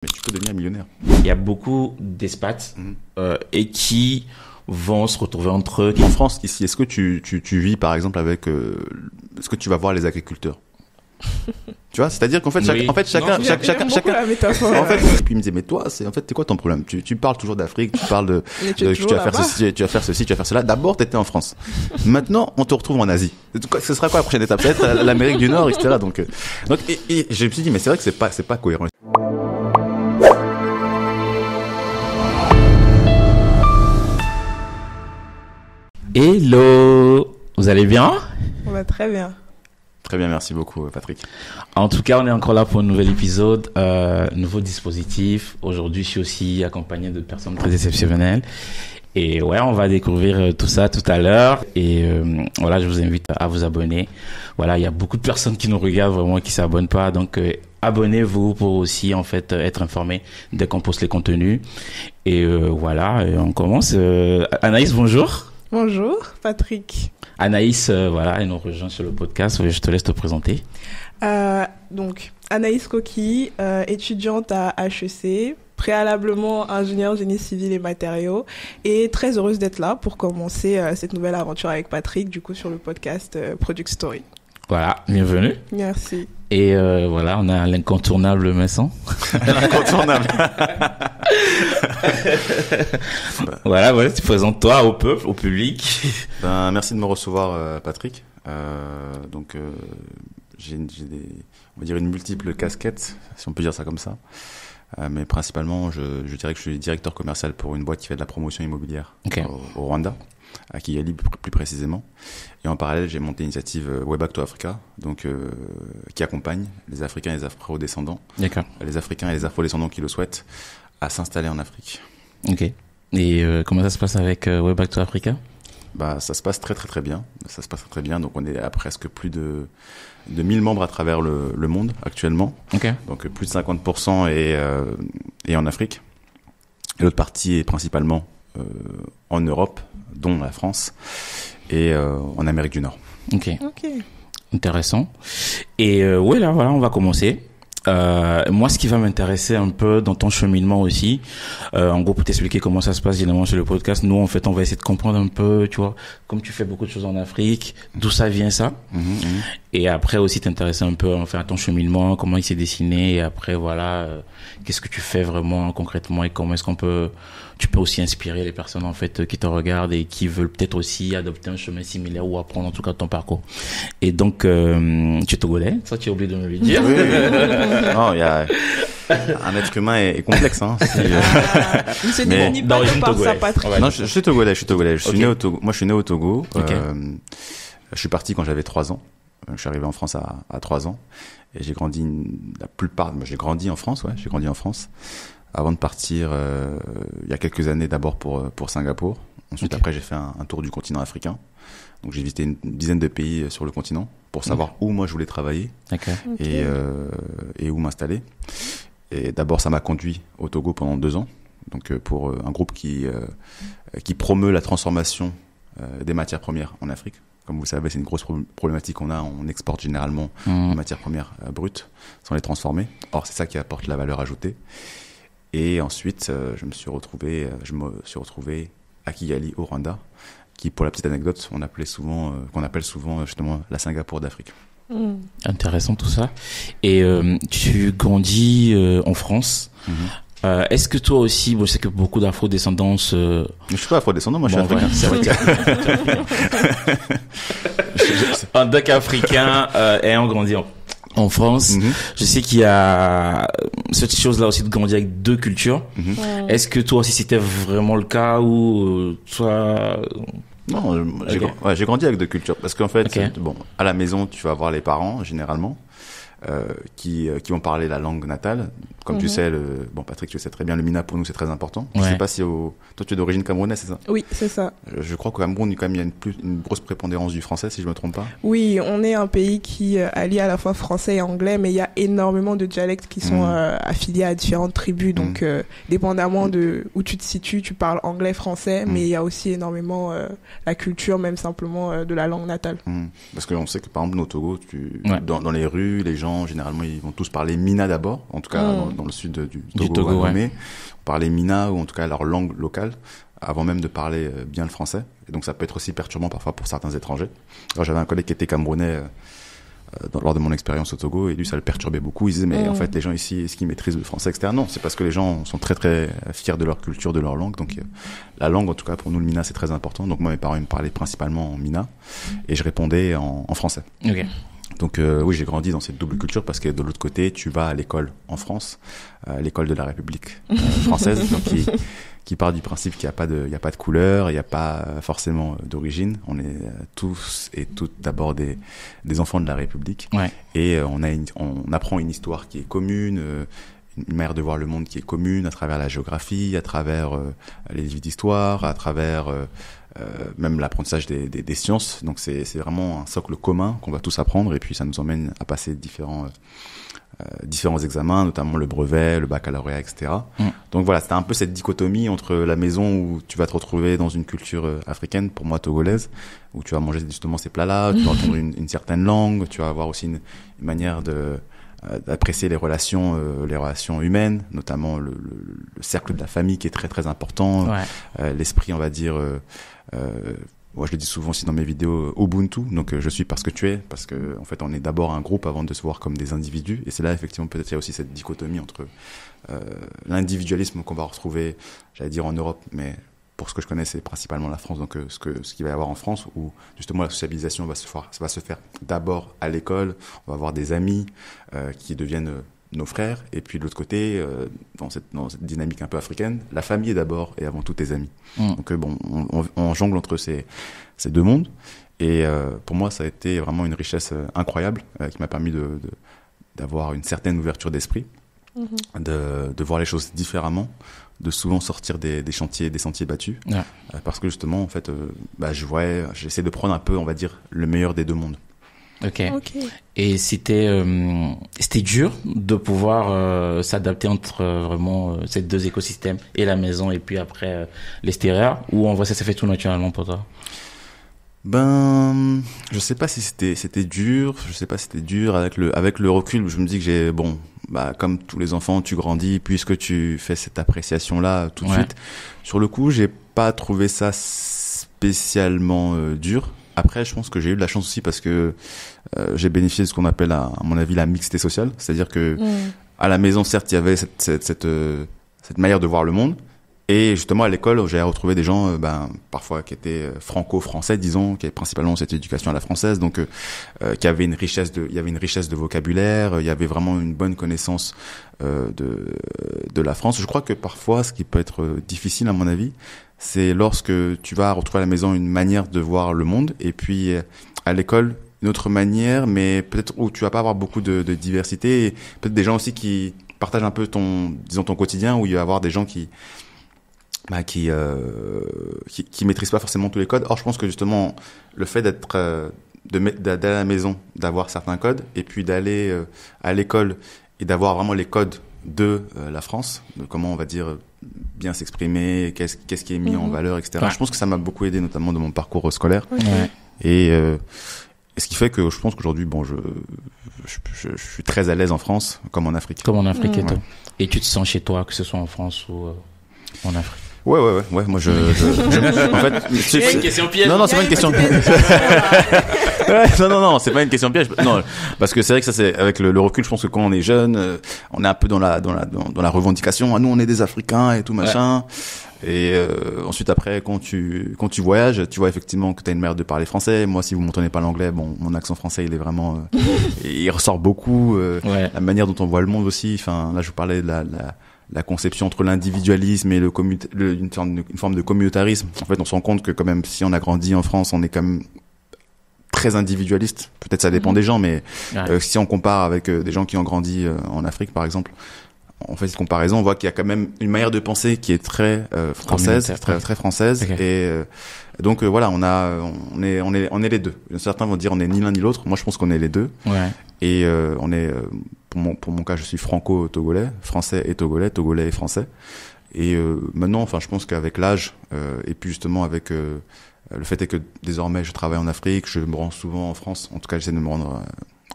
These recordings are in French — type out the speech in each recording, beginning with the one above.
Mais tu peux devenir millionnaire. Il y a beaucoup d'expats et qui vont se retrouver entre eux. En France, ici, est-ce que tu vis par exemple avec... est-ce que tu vas voir les agriculteurs? Tu vois, c'est-à-dire qu'en fait, chacun, la métaphore. En fait, et puis il me disait, mais toi, c'est quoi ton problème? Tu parles toujours d'Afrique, tu parles de, tu vas faire ceci, tu vas faire ceci, tu vas faire cela. D'abord, t'étais en France. Maintenant, on te retrouve en Asie. Ce sera quoi la prochaine étape? Peut-être l'Amérique du Nord, etc. Donc, et je me suis dit, mais c'est vrai que c'est pas cohérent. Hello, vous allez bien? On va très bien. Très bien, merci beaucoup, Patrick. En tout cas, on est encore là pour un nouvel épisode, nouveau dispositif. Aujourd'hui, je suis aussi accompagné de personnes très exceptionnelles. Et ouais, on va découvrir tout ça tout à l'heure. Et voilà, je vous invite à vous abonner. Voilà, il y a beaucoup de personnes qui nous regardent vraiment qui s'abonnent pas. Donc, abonnez-vous pour aussi en fait être informé dès qu'on poste les contenus. Et voilà, on commence. Anaïs, bonjour. Bonjour, Patrick. Anaïs, voilà, elle nous rejoint sur le podcast. Je te laisse te présenter. Donc, Anaïs Koki, étudiante à HEC, préalablement ingénieure génie civil et matériaux, et très heureuse d'être là pour commencer cette nouvelle aventure avec Patrick, du coup, sur le podcast Product Story. Voilà, bienvenue. Merci. Et voilà, on a l'incontournable Vincent. L'incontournable. Voilà, tu présentes toi au peuple, au public. Ben, merci de me recevoir, Patrick. Donc, j'ai on va dire une multiple casquette, si on peut dire ça comme ça. Mais principalement, je dirais que je suis directeur commercial pour une boîte qui fait de la promotion immobilière au Rwanda, à Kigali plus précisément. Et en parallèle, j'ai monté l'initiative Way Back to Africa, donc qui accompagne les Africains et les Afro-descendants, les Africains et les Afro-descendants qui le souhaitent, à s'installer en Afrique. Ok. Et comment ça se passe avec Way Back to Africa? Bah, ça se passe très très très bien. Ça se passe très très bien. Donc on est à presque plus de 1000 membres à travers le monde actuellement. Okay. Donc plus de 50% est en Afrique. Et l'autre partie est principalement en Europe, dont la France, et en Amérique du Nord. Ok. Intéressant. Et ouais, là, voilà, on va commencer. Moi, ce qui va m'intéresser un peu dans ton cheminement aussi, en gros, pour t'expliquer comment ça se passe généralement sur le podcast, nous, en fait, on va essayer de comprendre un peu, tu vois, comme tu fais beaucoup de choses en Afrique, d'où ça vient ça. Et après aussi t'intéresser un peu, enfin, à ton cheminement, comment il s'est dessiné, et après, voilà, qu'est-ce que tu fais vraiment concrètement et comment est-ce tu peux aussi inspirer les personnes, en fait, qui te regardent et qui veulent peut-être aussi adopter un chemin similaire ou apprendre, en tout cas, ton parcours. Et donc, tu es togolais, ça, tu as oublié de me le dire. Oui. Non, il y a un être humain est complexe, hein. Il se définit pas par sa patrie. Non, je suis togolais. Je suis né au Togo. Moi, je suis né au Togo. Okay. Je suis parti quand j'avais 3 ans. Je suis arrivé en France à 3 ans. Et j'ai grandi j'ai grandi en France, ouais. J'ai grandi en France. Avant de partir, il y a quelques années, d'abord pour Singapour. Ensuite, après, j'ai fait un tour du continent africain. Donc, j'ai visité une dizaine de pays sur le continent pour savoir où moi je voulais travailler et où m'installer. Et d'abord, ça m'a conduit au Togo pendant 2 ans. Donc, pour un groupe qui promeut la transformation des matières premières en Afrique. Comme vous le savez, c'est une grosse problématique qu'on a. On exporte généralement des matières premières brutes sans les transformer. Or, c'est ça qui apporte la valeur ajoutée. Et ensuite, je me suis retrouvé à Kigali, au Rwanda, qui, pour la petite anecdote, qu'on appelle souvent justement la Singapour d'Afrique. Intéressant tout ça. Et tu grandis en France. Est-ce que toi aussi, je sais que beaucoup d'afro-descendants... Je suis pas afro-descendant, moi je suis africain. C'est vrai. En tant qu'Africain ayant grandi en France, je sais qu'il y a cette chose-là aussi de grandir avec 2 cultures. Est-ce que toi aussi c'était vraiment le cas ou toi... Non, j'ai grandi avec 2 cultures parce qu'en fait, à la maison, tu vas voir les parents généralement qui vont parler la langue natale. Comme tu sais, Patrick, tu sais très bien, le Mina pour nous c'est très important. Je sais pas si toi tu es d'origine camerounaise, c'est ça? Oui, c'est ça. Je crois qu'au Cameroun, quand même, il y a une grosse prépondérance du français, si je me trompe pas. Oui, on est un pays qui allie à la fois français et anglais, mais il y a énormément de dialectes qui sont affiliés à différentes tribus. Donc, dépendamment de où tu te situes, tu parles anglais, français, mais il y a aussi énormément la culture, même simplement de la langue natale. Parce que on sait que par exemple, au Togo, dans les rues, les gens gens, généralement, ils vont tous parler Mina d'abord, en tout cas dans le sud du Togo, ouais. Parler Mina, ou en tout cas leur langue locale, avant même de parler bien le français. Et donc ça peut être aussi perturbant parfois pour certains étrangers. Alors j'avais un collègue qui était camerounais lors de mon expérience au Togo, et lui ça le perturbait beaucoup. Il disait mais en fait les gens ici, est-ce qu'ils maîtrisent le français, etc. Non, c'est parce que les gens sont très très fiers de leur culture, de leur langue. Donc la langue, en tout cas pour nous le Mina, c'est très important. Donc moi mes parents ils me parlaient principalement en Mina et je répondais en français. Ok. Donc oui, j'ai grandi dans cette double culture parce que de l'autre côté, tu vas à l'école en France, l'école de la République française, donc qui part du principe qu'il n'y a pas de couleur, il n'y a pas forcément d'origine. On est tous et toutes d'abord des enfants de la République. Ouais. Et on apprend une histoire qui est commune, une manière de voir le monde qui est commune à travers la géographie, à travers les livres d'histoire, à travers même l'apprentissage des sciences. Donc c'est vraiment un socle commun qu'on va tous apprendre, et puis ça nous emmène à passer différents examens, notamment le brevet, le baccalauréat, etc. Donc voilà, c'était un peu cette dichotomie entre la maison où tu vas te retrouver dans une culture africaine, pour moi togolaise, où tu vas manger justement ces plats-là, tu vas entendre une certaine langue, tu vas avoir aussi une manière d'apprécier les relations humaines, notamment le cercle de la famille qui est très très important, l'esprit, on va dire, moi je le dis souvent aussi dans mes vidéos, Ubuntu, donc je suis parce que tu es, parce que en fait on est d'abord un groupe avant de se voir comme des individus, et c'est là effectivement peut-être il y a aussi cette dichotomie entre l'individualisme qu'on va retrouver, j'allais dire en Europe, mais pour ce que je connais c'est principalement la France, donc ce qu'il va y avoir en France, où justement la sociabilisation va se faire d'abord à l'école, on va avoir des amis qui deviennent nos frères, et puis de l'autre côté, dans cette dynamique un peu africaine, la famille est d'abord et avant tout tes amis. Donc bon, on jongle entre ces deux mondes, et pour moi ça a été vraiment une richesse incroyable qui m'a permis d'avoir une certaine ouverture d'esprit, de voir les choses différemment, de souvent sortir des sentiers battus, parce que justement en fait j'essaie de prendre un peu, on va dire, le meilleur des deux mondes. Ok. Et c'était dur de pouvoir s'adapter entre vraiment ces deux écosystèmes, et la maison et puis après l'extérieur, ou en vrai ça s'est fait tout naturellement pour toi? Je sais pas si c'était dur, avec le recul, je me dis que comme tous les enfants, tu grandis puisque tu fais cette appréciation là tout de suite. Sur le coup, j'ai pas trouvé ça spécialement dur. Après, je pense que j'ai eu de la chance aussi parce que j'ai bénéficié de ce qu'on appelle, à mon avis, la mixité sociale. C'est-à-dire que à la maison, certes, il y avait cette manière de voir le monde. Et justement, à l'école, j'ai retrouvé des gens, parfois qui étaient franco-français, disons, qui avaient principalement cette éducation à la française, donc qui avaient il y avait une richesse de vocabulaire, il y avait vraiment une bonne connaissance de la France. Je crois que parfois, ce qui peut être difficile, à mon avis, c'est lorsque tu vas retrouver à la maison une manière de voir le monde, et puis à l'école une autre manière, mais peut-être où tu vas pas avoir beaucoup de diversité, et peut-être des gens aussi qui partagent un peu ton quotidien, où il va y avoir des gens qui maîtrisent pas forcément tous les codes. Or, je pense que justement, le fait d'aller à la maison, d'avoir certains codes, et puis d'aller à l'école et d'avoir vraiment les codes de la France, de comment on va dire bien s'exprimer, qu'est-ce qui est mis en valeur, etc. Je pense que ça m'a beaucoup aidé, notamment dans mon parcours scolaire. Et ce qui fait que je pense qu'aujourd'hui, je suis très à l'aise en France, comme en Afrique. Comme en Afrique et tout. Et tu te sens chez toi, que ce soit en France ou en Afrique? Ouais. Moi, en fait, c'est une question piège. Non, c'est pas une question piège. Non, c'est pas une question piège. Non, parce que c'est vrai que ça, c'est avec le recul, je pense que quand on est jeune, on est un peu dans la revendication. Nous, on est des Africains et tout machin. Et ensuite, après, quand tu voyages, tu vois effectivement que t'as une manière de parler français. Moi, si vous m'entendez pas l'anglais, mon accent français, il est vraiment, il ressort beaucoup. La manière dont on voit le monde aussi. Enfin, là, je vous parlais de la conception entre l'individualisme et une forme de communautarisme. En fait, on se rend compte que quand même, si on a grandi en France, on est quand même très individualiste. Peut-être ça dépend des gens, mais si on compare avec des gens qui ont grandi en Afrique, par exemple, on fait cette comparaison, on voit qu'il y a quand même une manière de penser qui est très française, très française. Okay. Et donc voilà, on est les deux. Certains vont dire on est ni l'un ni l'autre. Moi, je pense qu'on est les deux. Et on est pour mon cas, je suis franco-togolais, français et togolais et français. Et maintenant, je pense qu'avec l'âge et puis justement avec le fait est que désormais je travaille en Afrique, je me rends souvent en France. En tout cas, j'essaie de me rendre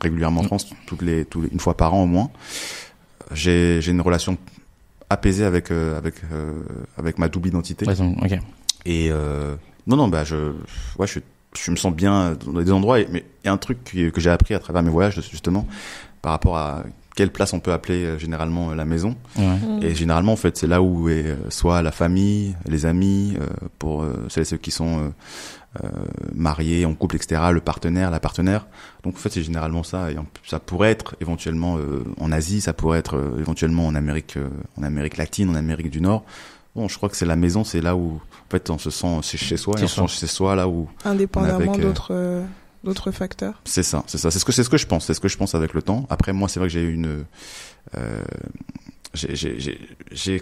régulièrement en France, une fois par an au moins. J'ai une relation apaisée avec ma double identité. Ouais, ok. Et non, je me sens bien dans des endroits. Mais il y a un truc que j'ai appris à travers mes voyages, justement, par rapport à quelle place on peut appeler généralement la maison. Ouais. Et généralement, en fait, c'est là où est soit la famille, les amis, pour celles et ceux qui sont mariés, en couple, etc., le partenaire, la partenaire. Donc, en fait, c'est généralement ça. Et ça pourrait être éventuellement en Asie, ça pourrait être éventuellement en Amérique latine, en Amérique du Nord. Bon, je crois que c'est la maison, c'est là où, en fait, on se sent chez soi, et on se sent chez soi, là où... Indépendamment d'autres facteurs. C'est ça. C'est ce que je pense. C'est ce que je pense avec le temps. Après, moi, c'est vrai que j'ai une, j'ai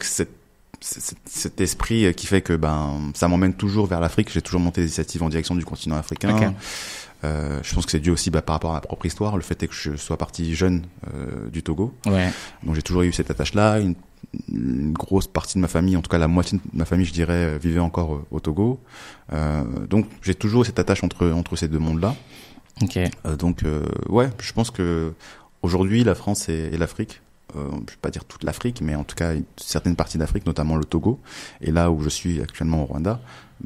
cet esprit qui fait que, ça m'emmène toujours vers l'Afrique. J'ai toujours monté des initiatives en direction du continent africain. Okay. Je pense que c'est dû aussi par rapport à ma propre histoire. Le fait est que je sois parti jeune du Togo. Ouais. Donc j'ai toujours eu cette attache-là. Une grosse partie de ma famille, en tout cas la moitié de ma famille, je dirais, vivait encore au Togo. Donc j'ai toujours cette attache entre ces deux mondes-là. Ok. Je pense que aujourd'hui la France et l'Afrique, je vais pas dire toute l'Afrique, mais en tout cas certaines parties d'Afrique, notamment le Togo, et là où je suis actuellement au Rwanda,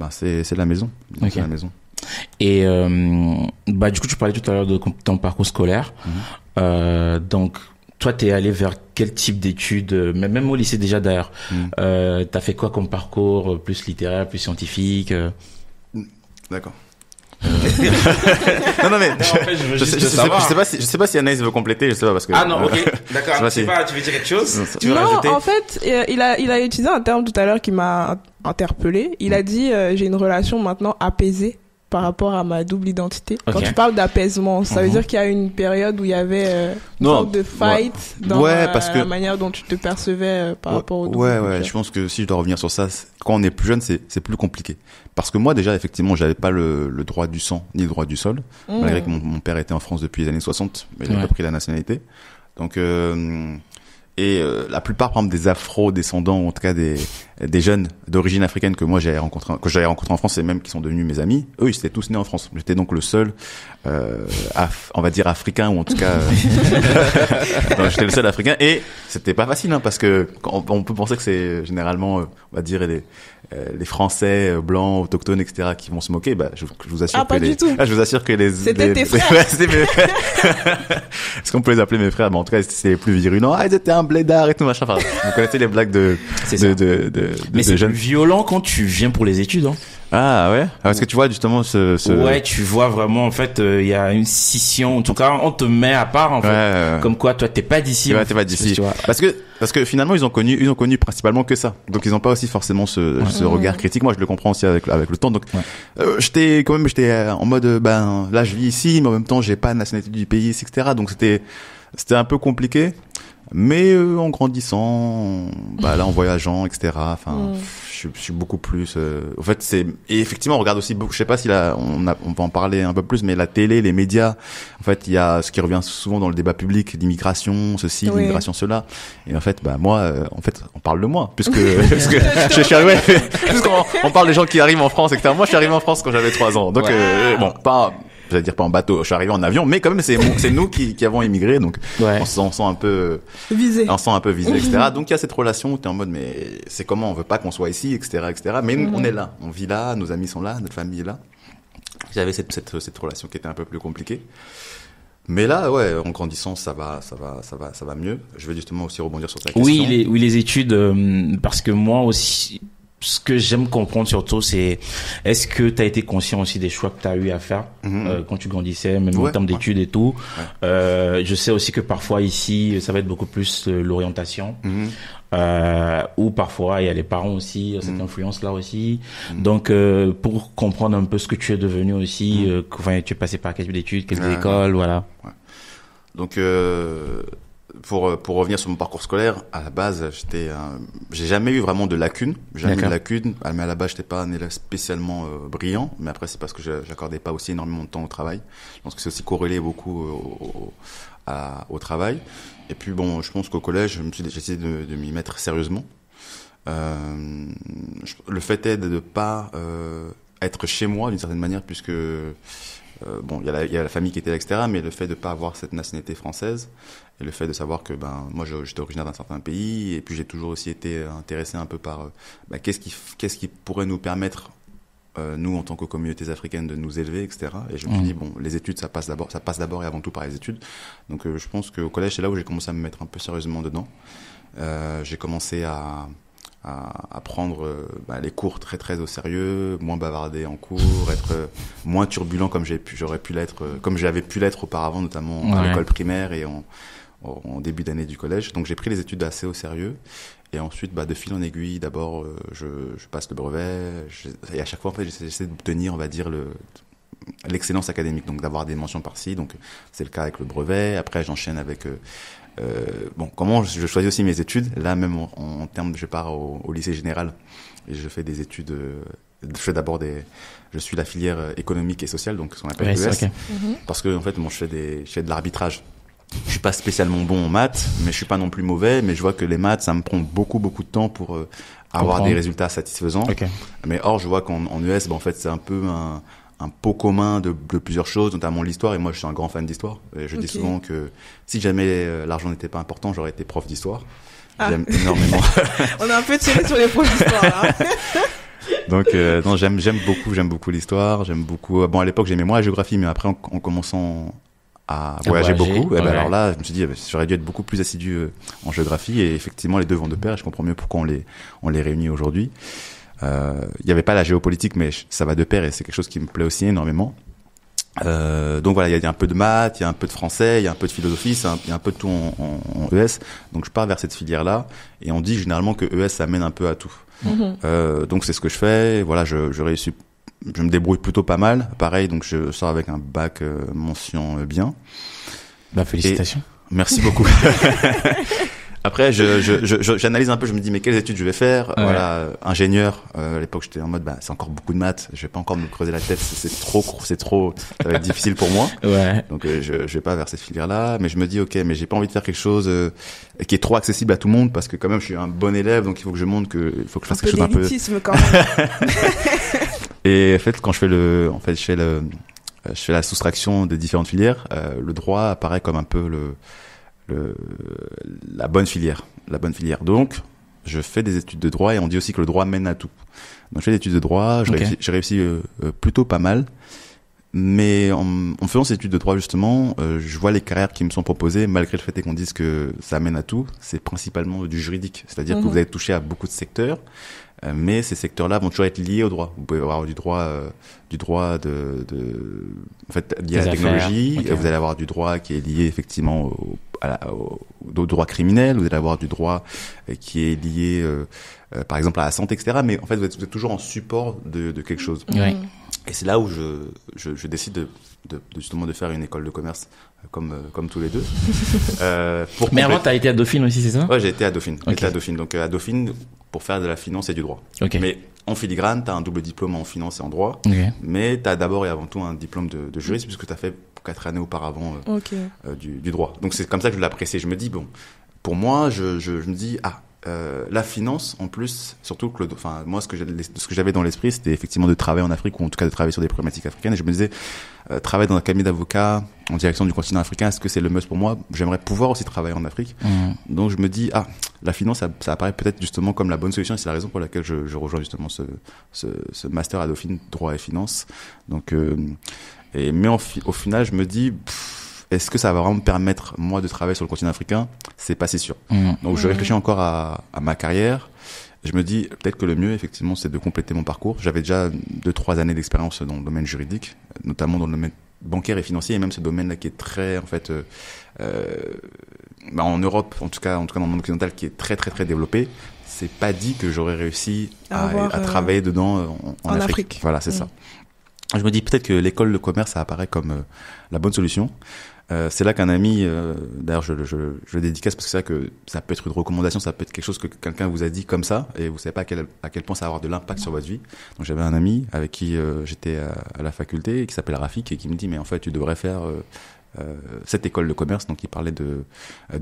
c'est la maison. Okay. C'est la maison. Et du coup, tu parlais tout à l'heure de ton parcours scolaire. Donc, toi, t'es allé vers quel type d'études, même au lycée déjà d'ailleurs. T'as fait quoi comme parcours, plus littéraire, plus scientifique? D'accord. non mais je sais pas si Anaïs veut compléter, je sais pas parce que ok, d'accord. Je sais pas, tu veux dire quelque chose? Tu veux rajouter? En fait, il a utilisé un terme tout à l'heure qui m'a interpellé. Il a dit j'ai une relation maintenant apaisée par rapport à ma double identité. Quand tu parles d'apaisement, ça veut dire qu'il y a une période où il y avait une sorte de fight dans la manière dont tu te percevais par rapport au double. Ouais, je pense que si je dois revenir sur ça, quand on est plus jeune, c'est plus compliqué. Parce que moi, déjà, effectivement, j'avais pas le droit du sang, ni le droit du sol, malgré que mon père était en France depuis les années 60, mais il n'a pas pris la nationalité. Donc, la plupart, par exemple, des afro-descendants, ou en tout cas des jeunes d'origine africaine que j'avais rencontré en France et même qui sont devenus mes amis, eux, ils étaient tous nés en France. J'étais donc le seul, on va dire africain, ou en tout cas, j'étais le seul africain, et c'était pas facile, parce que on peut penser que c'est généralement, on va dire, les Français blancs, autochtones, etc., qui vont se moquer. Je vous assure je vous assure que c'était tes frères. C'était mes frères. Est-ce qu'on peut les appeler mes frères? En tout cas, c'était les plus virulents. Ils étaient un blédard et tout machin. Enfin, vous connaissez les blagues mais c'est plus violent quand tu viens pour les études, Ah ouais. Parce que tu vois justement Ouais, tu vois vraiment en fait il y a une scission. En tout cas, on te met à part en fait. Comme quoi, toi t'es pas d'ici. Ouais, t'es pas d'ici. Parce que finalement ils ont connu principalement que ça. Donc ils ont pas aussi forcément ce regard critique. Moi je le comprends aussi avec le temps. Donc j'étais en mode là je vis ici, mais en même temps j'ai pas la nationalité du pays, etc. Donc c'était un peu compliqué. Mais en grandissant, là en voyageant, etc. Enfin, je suis beaucoup plus. En fait, et effectivement, on regarde aussi beaucoup. Je sais pas si on va en parler un peu plus, mais la télé, les médias. En fait, il y a ce qui revient souvent dans le débat public, l'immigration, ceci, l'immigration, cela. Et en fait, moi, on parle de moi, puisque je suis arrivé. Puisqu'on parle des gens qui arrivent en France, etc. Moi, je suis arrivé en France quand j'avais 3 ans. Donc j'allais dire pas en bateau, je suis arrivé en avion, mais quand même c'est nous qui avons immigré, donc on se sent un peu visé, etc. Donc il y a cette relation où t'es en mode mais c'est comment, on veut pas qu'on soit ici, etc. Mais on est là, on vit là, nos amis sont là, notre famille est là. J'avais cette relation qui était un peu plus compliquée. Mais là, en grandissant, ça va mieux. Je vais justement aussi rebondir sur ta question. Oui, les études, parce que moi aussi, ce que j'aime comprendre surtout, c'est est-ce que tu as été conscient aussi des choix que tu as eu à faire quand tu grandissais, même en termes d'études et tout. Je sais aussi que parfois ici, ça va être beaucoup plus l'orientation. Ou parfois il y a les parents aussi, cette influence-là aussi. Donc, pour comprendre un peu ce que tu es devenu aussi, tu es passé par quel type d'études, quelle école, voilà. Donc, pour revenir sur mon parcours scolaire, à la base, j'ai jamais eu vraiment de lacunes. Mais à la base, j'étais pas un élève spécialement brillant. Mais après, c'est parce que j'accordais pas aussi énormément de temps au travail. Je pense que c'est aussi corrélé beaucoup au travail. Et puis je pense qu'au collège, j'ai essayé de m'y mettre sérieusement. Le fait est de ne pas être chez moi d'une certaine manière, puisque bon, il y a la famille qui était là, etc. Mais le fait de pas avoir cette nationalité française et le fait de savoir que moi j'étais originaire d'un certain pays et puis j'ai toujours aussi été intéressé un peu par qu'est-ce qui pourrait nous permettre nous en tant que communautés africaines de nous élever, etc. Et je me suis dit bon, les études ça passe d'abord et avant tout par les études. Donc je pense qu'au collège c'est là où j'ai commencé à me mettre un peu sérieusement dedans. J'ai commencé à prendre les cours très très au sérieux, moins bavarder en cours, être moins turbulent comme j'avais pu l'être auparavant, notamment à l'école primaire et en début d'année du collège. Donc j'ai pris les études assez au sérieux et ensuite de fil en aiguille, d'abord je passe le brevet et à chaque fois en fait j'essaie d'obtenir, on va dire, l'excellence académique, donc d'avoir des mentions par-ci. Donc c'est le cas avec le brevet. Après j'enchaîne avec comment je choisis aussi mes études. Là même en termes, je pars au lycée général et je fais des études. Je suis la filière économique et sociale, donc ce qu'on appelle ES, okay. Parce que en fait, je fais de l'arbitrage. Je suis pas spécialement bon en maths, mais je suis pas non plus mauvais. Mais je vois que les maths, ça me prend beaucoup de temps pour avoir des résultats satisfaisants. Okay. Mais or, je vois qu'en ES, en fait, c'est un peu un pot commun de plusieurs choses, notamment l'histoire, et moi je suis un grand fan d'histoire. Et je dis souvent que si jamais l'argent n'était pas important, j'aurais été prof d'histoire. J'aime énormément. On a un peu tiré sur les profs d'histoire là. Donc non, j'aime beaucoup l'histoire, j'aime beaucoup. Bon, à l'époque j'aimais moins la géographie, mais après en commençant à voyager beaucoup, alors là je me suis dit j'aurais dû être beaucoup plus assidu en géographie, et effectivement les deux vont de pair et je comprends mieux pourquoi on les réunit aujourd'hui. Il y avait pas la géopolitique, mais ça va de pair et c'est quelque chose qui me plaît aussi énormément. Donc voilà, il y a un peu de maths, il y a un peu de français, il y a un peu de philosophie, il y a un peu de tout en ES. Donc je pars vers cette filière-là et on dit généralement que ES ça mène un peu à tout. Donc c'est ce que je fais. Voilà, je réussis, je me débrouille plutôt pas mal. Pareil, donc je sors avec un bac mention bien. Félicitations. Merci beaucoup. Après, j'analyse un peu, je me dis, mais quelles études je vais faire? Voilà, ingénieur. À l'époque, j'étais en mode, c'est encore beaucoup de maths. Je vais pas encore me creuser la tête. C'est trop, ça va être difficile pour moi. Donc, je vais pas vers cette filière-là. Mais je me dis, ok, mais j'ai pas envie de faire quelque chose qui est trop accessible à tout le monde, parce que quand même, je suis un bon élève, donc il faut que je montre il faut que je fasse quelque chose un peu. Quand même. Et en fait, quand je fais la soustraction des différentes filières, le droit apparaît comme un peu la bonne filière. Donc, je fais des études de droit et on dit aussi que le droit mène à tout. Donc, je fais des études de droit, j'ai réussi plutôt pas mal. Mais en faisant ces études de droit, justement, je vois les carrières qui me sont proposées, malgré le fait qu'on dise que ça mène à tout. C'est principalement du juridique. C'est-à-dire que vous allez toucher à beaucoup de secteurs, mais ces secteurs-là vont toujours être liés au droit. Vous pouvez avoir du droit en fait, lié à la technologie. Vous allez avoir du droit qui est lié effectivement au droit criminel. Vous allez avoir du droit qui est lié, par exemple, à la santé, etc. Mais en fait, vous êtes toujours en support de quelque chose. Et c'est là où je décide justement de faire une école de commerce comme tous les deux. Mais avant, t'as été à Dauphine aussi, c'est ça? Ouais, j'ai été à Dauphine. Donc à Dauphine, pour faire de la finance et du droit. Mais en filigrane, t'as un double diplôme en finance et en droit. Mais t'as d'abord et avant tout un diplôme de juriste, puisque t'as fait 4 années auparavant du droit. Donc c'est comme ça que je l'apprécie. Je me dis, bon, pour moi, je me dis, la finance, en plus, surtout que moi, ce que j'avais dans l'esprit, c'était effectivement de travailler en Afrique, ou en tout cas de travailler sur des problématiques africaines. Et je me disais, travailler dans un cabinet d'avocats en direction du continent africain, est-ce que c'est le must pour moi? J'aimerais pouvoir aussi travailler en Afrique. Donc je me dis, la finance, ça apparaît peut-être justement comme la bonne solution, et c'est la raison pour laquelle je rejoins justement ce master à Dauphine, droit et finance. Donc, mais au final, je me dis, est-ce que ça va vraiment me permettre, moi, de travailler sur le continent africain? C'est pas si sûr. Donc, je réfléchis encore à ma carrière. Je me dis, peut-être que le mieux, effectivement, c'est de compléter mon parcours. J'avais déjà 2-3 années d'expérience dans le domaine juridique, notamment dans le domaine bancaire et financier, et même ce domaine-là qui est très, en fait, en Europe, en tout cas dans le monde occidental, qui est très, très, très développé. C'est pas dit que j'aurais réussi à travailler dedans en Afrique. Voilà, c'est ça. Je me dis peut-être que l'école de commerce, ça apparaît comme la bonne solution. C'est là qu'un ami, d'ailleurs je le dédicace parce que c'est vrai que ça peut être une recommandation, ça peut être quelque chose que quelqu'un vous a dit comme ça et vous savez pas à quel point ça va avoir de l'impact sur votre vie. Donc j'avais un ami avec qui j'étais à la faculté qui s'appelle Rafik et qui me dit mais en fait tu devrais faire cette école de commerce, donc il parlait de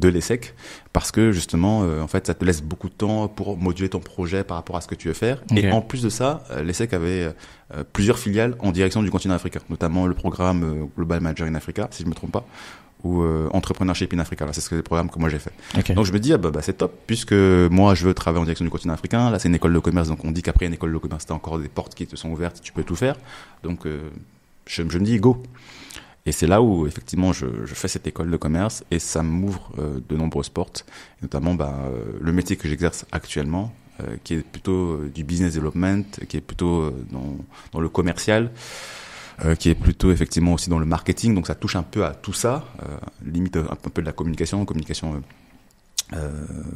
l'ESSEC, parce que justement, en fait, ça te laisse beaucoup de temps pour moduler ton projet par rapport à ce que tu veux faire. Okay. Et en plus de ça, l'ESSEC avait plusieurs filiales en direction du continent africain, notamment le programme Global Manager in Africa, si je me trompe pas, ou Entrepreneurship in Africa. Là, c'est le programme que moi j'ai fait. Okay. Donc je me dis, c'est top, puisque moi je veux travailler en direction du continent africain. Là, c'est une école de commerce, donc on dit qu'après une école de commerce, t'as encore des portes qui te sont ouvertes, tu peux tout faire. Donc je me dis go. Et c'est là où effectivement je fais cette école de commerce et ça m'ouvre de nombreuses portes, et notamment le métier que j'exerce actuellement, qui est plutôt du business development, qui est plutôt dans le commercial. Qui est plutôt effectivement aussi dans le marketing, donc ça touche un peu à tout ça, limite un peu de la communication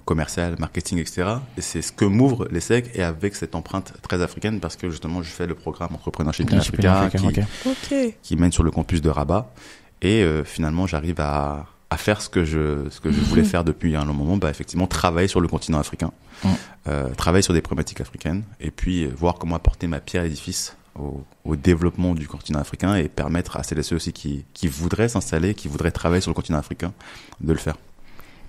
commerciale, marketing, etc. Et c'est ce que m'ouvre l'ESSEC, et avec cette empreinte très africaine, parce que justement je fais le programme Entrepreneurship in Africa qui mène sur le campus de Rabat, et finalement j'arrive à faire ce que je voulais faire depuis un long moment, effectivement travailler sur le continent africain, travailler sur des problématiques africaines, et puis voir comment apporter ma pierre à l'édifice au développement du continent africain, et permettre à celles et ceux aussi qui voudraient s'installer, qui voudraient travailler sur le continent africain, de le faire.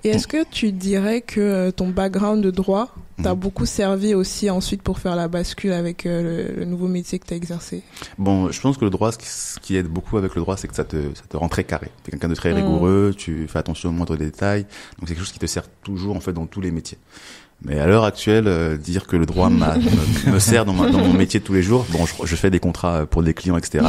Et est-ce que tu dirais que ton background de droit t'a beaucoup servi aussi ensuite pour faire la bascule avec le nouveau métier que tu as exercé? Bon, je pense que le droit, ce qui aide beaucoup avec le droit, c'est que ça te rend très carré. Tu es quelqu'un de très rigoureux, tu fais attention aux moindres détails, donc c'est quelque chose qui te sert toujours en fait dans tous les métiers. Mais à l'heure actuelle, dire que le droit me sert dans mon métier de tous les jours. Bon, je fais des contrats pour des clients, etc.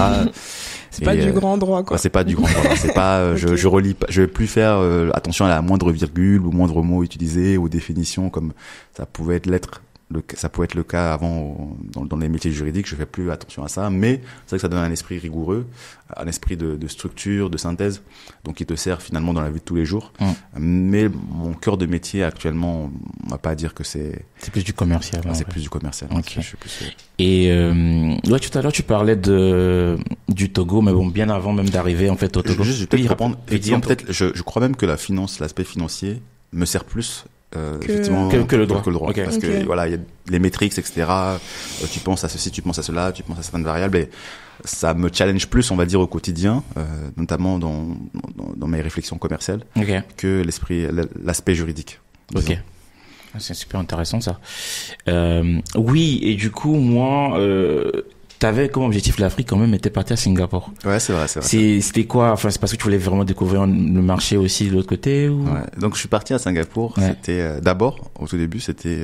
C'est pas du grand droit, quoi. C'est pas du grand droit. C'est pas, Okay. je relis pas, je vais plus faire attention à la moindre virgule ou moindre mot utilisé, aux définitions, comme ça pouvait être le cas avant dans les métiers juridiques. Je fais plus attention à ça, mais c'est vrai que ça donne un esprit rigoureux, un esprit de structure, de synthèse, donc qui te sert finalement dans la vie de tous les jours. Mais mon cœur de métier actuellement, on va pas dire que c'est plus du commercial. C'est plus du commercial. Okay. Je suis plus... Et tout à l'heure tu parlais du Togo, mais bon, bien avant même d'arriver en fait au Togo. Je vais peut-être répondre. Je crois même que l'aspect financier me sert plus effectivement que le droit. Okay. Parce que voilà, il y a les métriques, etc. Tu penses à ceci, tu penses à cela, tu penses à certaines variables, et ça me challenge plus, on va dire, au quotidien, notamment dans mes réflexions commerciales, que l'aspect juridique. Disons. Ok. C'est super intéressant ça. Oui, et du coup moi t'avais comme objectif l'Afrique quand même, mais t'es parti à Singapour. Ouais, c'est vrai. C'était quoi? Enfin, c'est parce que tu voulais vraiment découvrir le marché aussi de l'autre côté, ou? Ouais. Donc, je suis parti à Singapour. Ouais. C'était, d'abord, au tout début, c'était,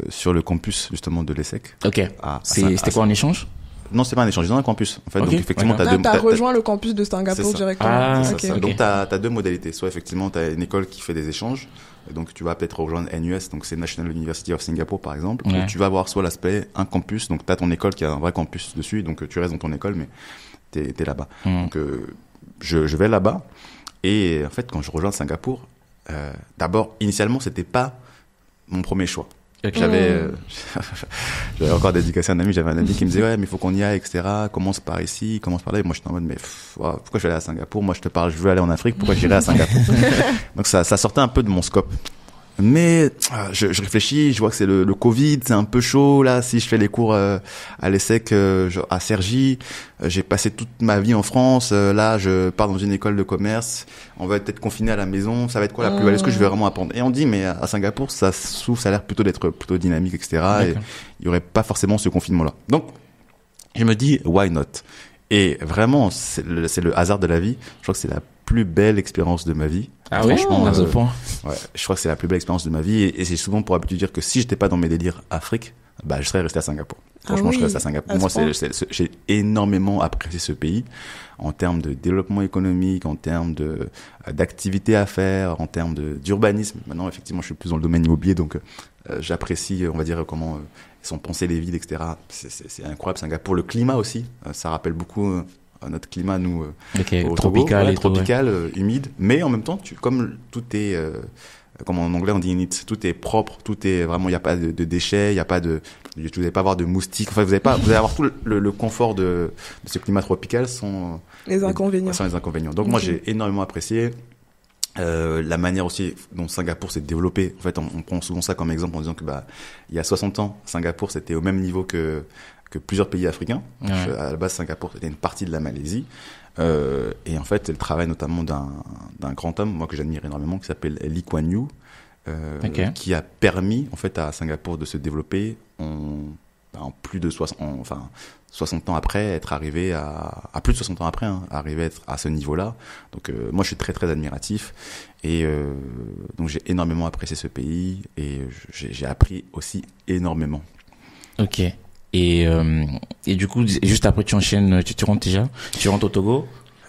sur le campus, justement, de l'ESSEC. Ok. C'était quoi, un échange? Non, c'est pas un échange, c'est dans un campus. En fait, donc effectivement, t'as rejoint le campus de Singapour directement. Ah, okay. Donc t'as deux modalités. Soit effectivement, t'as une école qui fait des échanges. Donc tu vas peut-être rejoindre NUS, donc c'est National University of Singapore par exemple. Où tu vas avoir soit l'aspect un campus, donc t'as ton école qui a un vrai campus dessus, donc tu restes dans ton école, mais t'es là-bas. Donc je vais là-bas, et en fait quand je rejoins Singapour, d'abord initialement c'était pas mon premier choix. Okay. J'avais encore dédicacé à un ami, j'avais un ami qui me disait, ouais, mais il faut qu'on y aille, etc. Commence par ici, commence par là. Et moi, j'étais en mode, mais pourquoi je vais aller à Singapour? Moi, je te parle, je veux aller en Afrique, pourquoi j'irai à Singapour? Donc, ça sortait un peu de mon scope. Mais je réfléchis, je vois que c'est le Covid, c'est un peu chaud là. Si je fais les cours à l'ESSEC à Cergy, j'ai passé toute ma vie en France. Là, je pars dans une école de commerce. On va être confiné à la maison. Ça va être quoi la plus-value? Est-ce que je vais vraiment apprendre? Et on dit, mais à Singapour, ça s'ouvre, ça a l'air plutôt d'être plutôt dynamique, etc. Et il y aurait pas forcément ce confinement-là. Donc, je me dis, why not? Et vraiment, c'est le hasard de la vie. Je crois que c'est la plus belle expérience de ma vie. Ah oui, à ce point. Ouais, je crois que c'est la plus belle expérience de ma vie, et j'ai souvent pour habitude de dire que si j'étais pas dans mes délires Afrique, je serais resté à Singapour. Franchement, je serais resté à Singapour. Moi, j'ai énormément apprécié ce pays en termes de développement économique, en termes d'activités à faire, en termes d'urbanisme. Maintenant, effectivement, je suis plus dans le domaine immobilier, donc j'apprécie, on va dire, comment sont pensées les villes, etc. C'est incroyable, Singapour. Le climat aussi, ça rappelle beaucoup notre climat, nous, au tropical, tropical, humide, mais en même temps, comme tout est, comme en anglais on dit in it, tout est propre, tout est vraiment, il n'y a pas de déchets, il n'y a pas vous n'allez pas avoir de moustiques, enfin, vous allez avoir tout le confort de ce climat tropical sans les inconvénients. Sans les inconvénients. Donc moi, j'ai énormément apprécié. La manière aussi dont Singapour s'est développé. En fait, on prend souvent ça comme exemple en disant que il y a 60 ans, Singapour c'était au même niveau que plusieurs pays africains. À la base, Singapour c'était une partie de la Malaisie. Et en fait, elle travaille notamment d'un grand homme, moi que j'admire énormément, qui s'appelle Lee Kuan Yew, qui a permis en fait à Singapour de se développer en plus de 60 ans après, être arrivé à plus de 60 ans après, arriver à être à ce niveau-là. Donc moi, je suis très très admiratif et donc j'ai énormément apprécié ce pays et j'ai appris aussi énormément. Ok. Et du coup, juste après, tu enchaînes, tu rentres déjà? Tu rentres au Togo?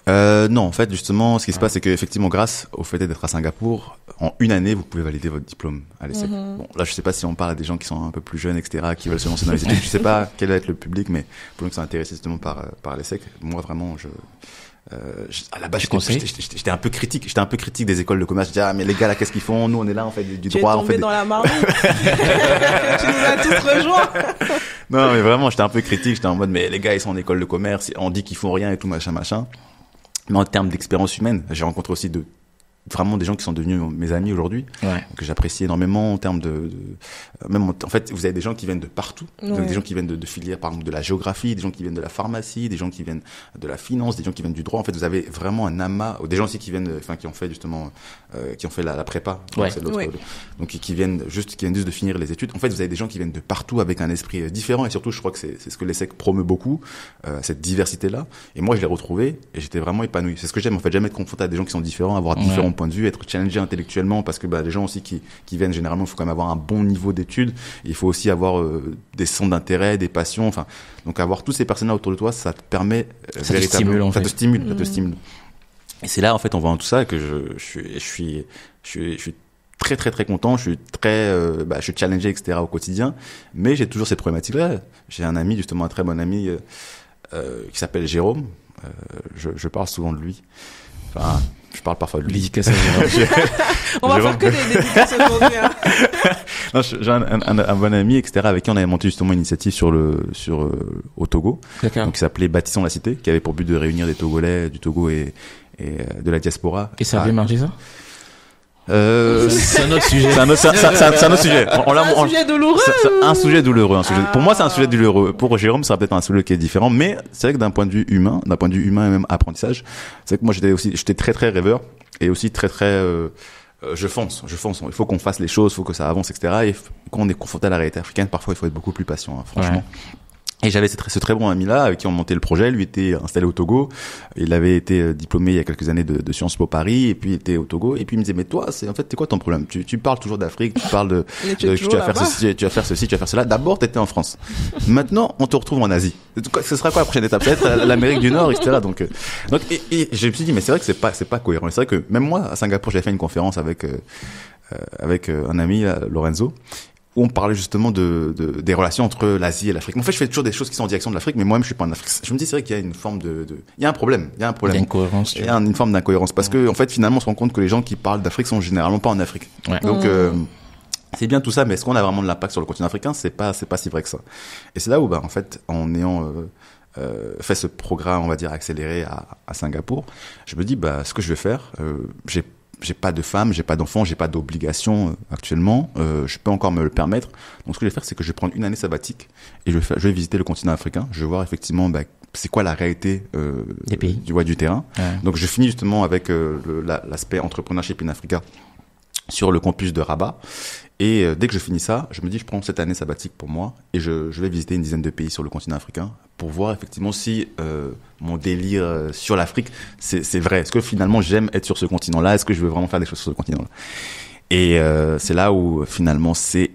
Non, en fait, justement, ce qui se passe, c'est qu'effectivement, grâce au fait d'être à Singapour, en une année, vous pouvez valider votre diplôme à l'ESSEC. Bon, là, je sais pas si on parle à des gens qui sont un peu plus jeunes, etc., qui veulent se lancer dans les études. Je sais pas quel va être le public, mais pour nous qui sont intéressés justement par l'ESSEC, moi, vraiment, à la base, j'étais un peu critique. J'étais un peu critique des écoles de commerce. Je disais, mais les gars, là, qu'est-ce qu'ils font? Nous, on est là, on fait du droit. On fait dans la marmite. Tu nous as tous rejoints. Non, mais vraiment, j'étais un peu critique. J'étais en mode, mais les gars, ils sont en école de commerce. On dit qu'ils font rien et tout, machin. Mais en termes d'expérience humaine, j'ai rencontré aussi vraiment des gens qui sont devenus mes amis aujourd'hui, que j'apprécie énormément en termes même en fait, vous avez des gens qui viennent de partout, des gens qui viennent de filières, par exemple, de la géographie, des gens qui viennent de la pharmacie, des gens qui viennent de la finance, des gens qui viennent du droit. En fait, vous avez vraiment un amas, des gens aussi qui viennent, qui ont fait justement, qui ont fait la prépa, donc qui viennent juste de finir les études. En fait, vous avez des gens qui viennent de partout avec un esprit différent et surtout, je crois que c'est ce que l'ESSEC promeut beaucoup, cette diversité-là. Et moi, je l'ai retrouvé et j'étais vraiment épanoui. C'est ce que j'aime, en fait, jamais être confronté à des gens qui sont différents, avoir différents points de vue, être challengé intellectuellement, parce que les gens aussi qui viennent généralement, il faut quand même avoir un bon niveau d'études, il faut aussi avoir des centres d'intérêt, des passions, enfin, donc avoir tous ces personnes-là autour de toi, ça te permet véritablement, ça te stimule. Et c'est là en fait en voyant tout ça que je suis très très très content, je suis challengé, etc. au quotidien, mais j'ai toujours cette problématique-là. J'ai un ami, justement un très bon ami qui s'appelle Jérôme, je parle souvent de lui. Enfin, je parle parfois de lui. Dédicace à Jérôme. On va faire que des dédicaces aujourd'hui. Non, j'ai un bon ami, etc., avec qui on avait monté justement une initiative au Togo. D'accord. Donc, qui s'appelait Bâtissons la Cité, qui avait pour but de réunir des Togolais du Togo et de la diaspora. Et ça a bien marché, ça? C'est un autre sujet. C'est un autre sujet. Un sujet douloureux. Un sujet douloureux. Pour moi, c'est un sujet douloureux. Pour Jérôme, ça sera peut-être un sujet qui est différent, mais c'est vrai que d'un point de vue humain et même apprentissage, c'est vrai que moi, j'étais très, très rêveur et aussi très, très, je fonce. Il faut qu'on fasse les choses, il faut que ça avance, etc. Et quand on est confronté à la réalité africaine, parfois, il faut être beaucoup plus patient, franchement. Ouais. Et j'avais ce très bon ami-là avec qui on montait le projet. Lui était installé au Togo. Il avait été diplômé il y a quelques années de Sciences Po Paris et puis il était au Togo. Et puis il me disait, mais toi, c'est quoi ton problème? Tu parles toujours d'Afrique, tu parles de tu vas faire ceci, tu vas faire cela. D'abord, t'étais en France. Maintenant, on te retrouve en Asie. Ce sera quoi la prochaine étape? Peut-être l'Amérique du Nord, etc. Donc et je me suis dit, mais c'est vrai que c'est pas cohérent. C'est vrai que même moi, à Singapour, j'avais fait une conférence avec un ami, Lorenzo, où on parlait justement des relations entre l'Asie et l'Afrique. En fait, je fais toujours des choses qui sont en direction de l'Afrique, mais moi-même, je suis pas en Afrique. Je me dis, c'est vrai qu'il y a une forme il y a un problème. Il y a d'incohérence. Il y a une forme d'incohérence. Parce que, en fait, finalement, on se rend compte que les gens qui parlent d'Afrique sont généralement pas en Afrique. Ouais. Donc, c'est bien tout ça, mais est-ce qu'on a vraiment de l'impact sur le continent africain? C'est pas si vrai que ça. Et c'est là où, en fait, en ayant, fait ce programme, on va dire, accéléré à Singapour, je me dis, ce que je vais faire, j'ai pas de femme, j'ai pas d'enfant, j'ai pas d'obligation actuellement. Je peux encore me le permettre. Donc ce que je vais faire, c'est que je vais prendre une année sabbatique et je vais visiter le continent africain. Je vais voir effectivement c'est quoi la réalité des pays, du terrain. Ouais. Donc je finis justement avec l'aspect entrepreneurship in Africa sur le campus de Rabat. Et dès que je finis ça, je me dis, je prends cette année sabbatique pour moi et je vais visiter une dizaine de pays sur le continent africain pour voir effectivement si mon délire sur l'Afrique, c'est vrai. Est-ce que finalement j'aime être sur ce continent-là? Est-ce que je veux vraiment faire des choses sur ce continent-là? Et c'est là où finalement c'est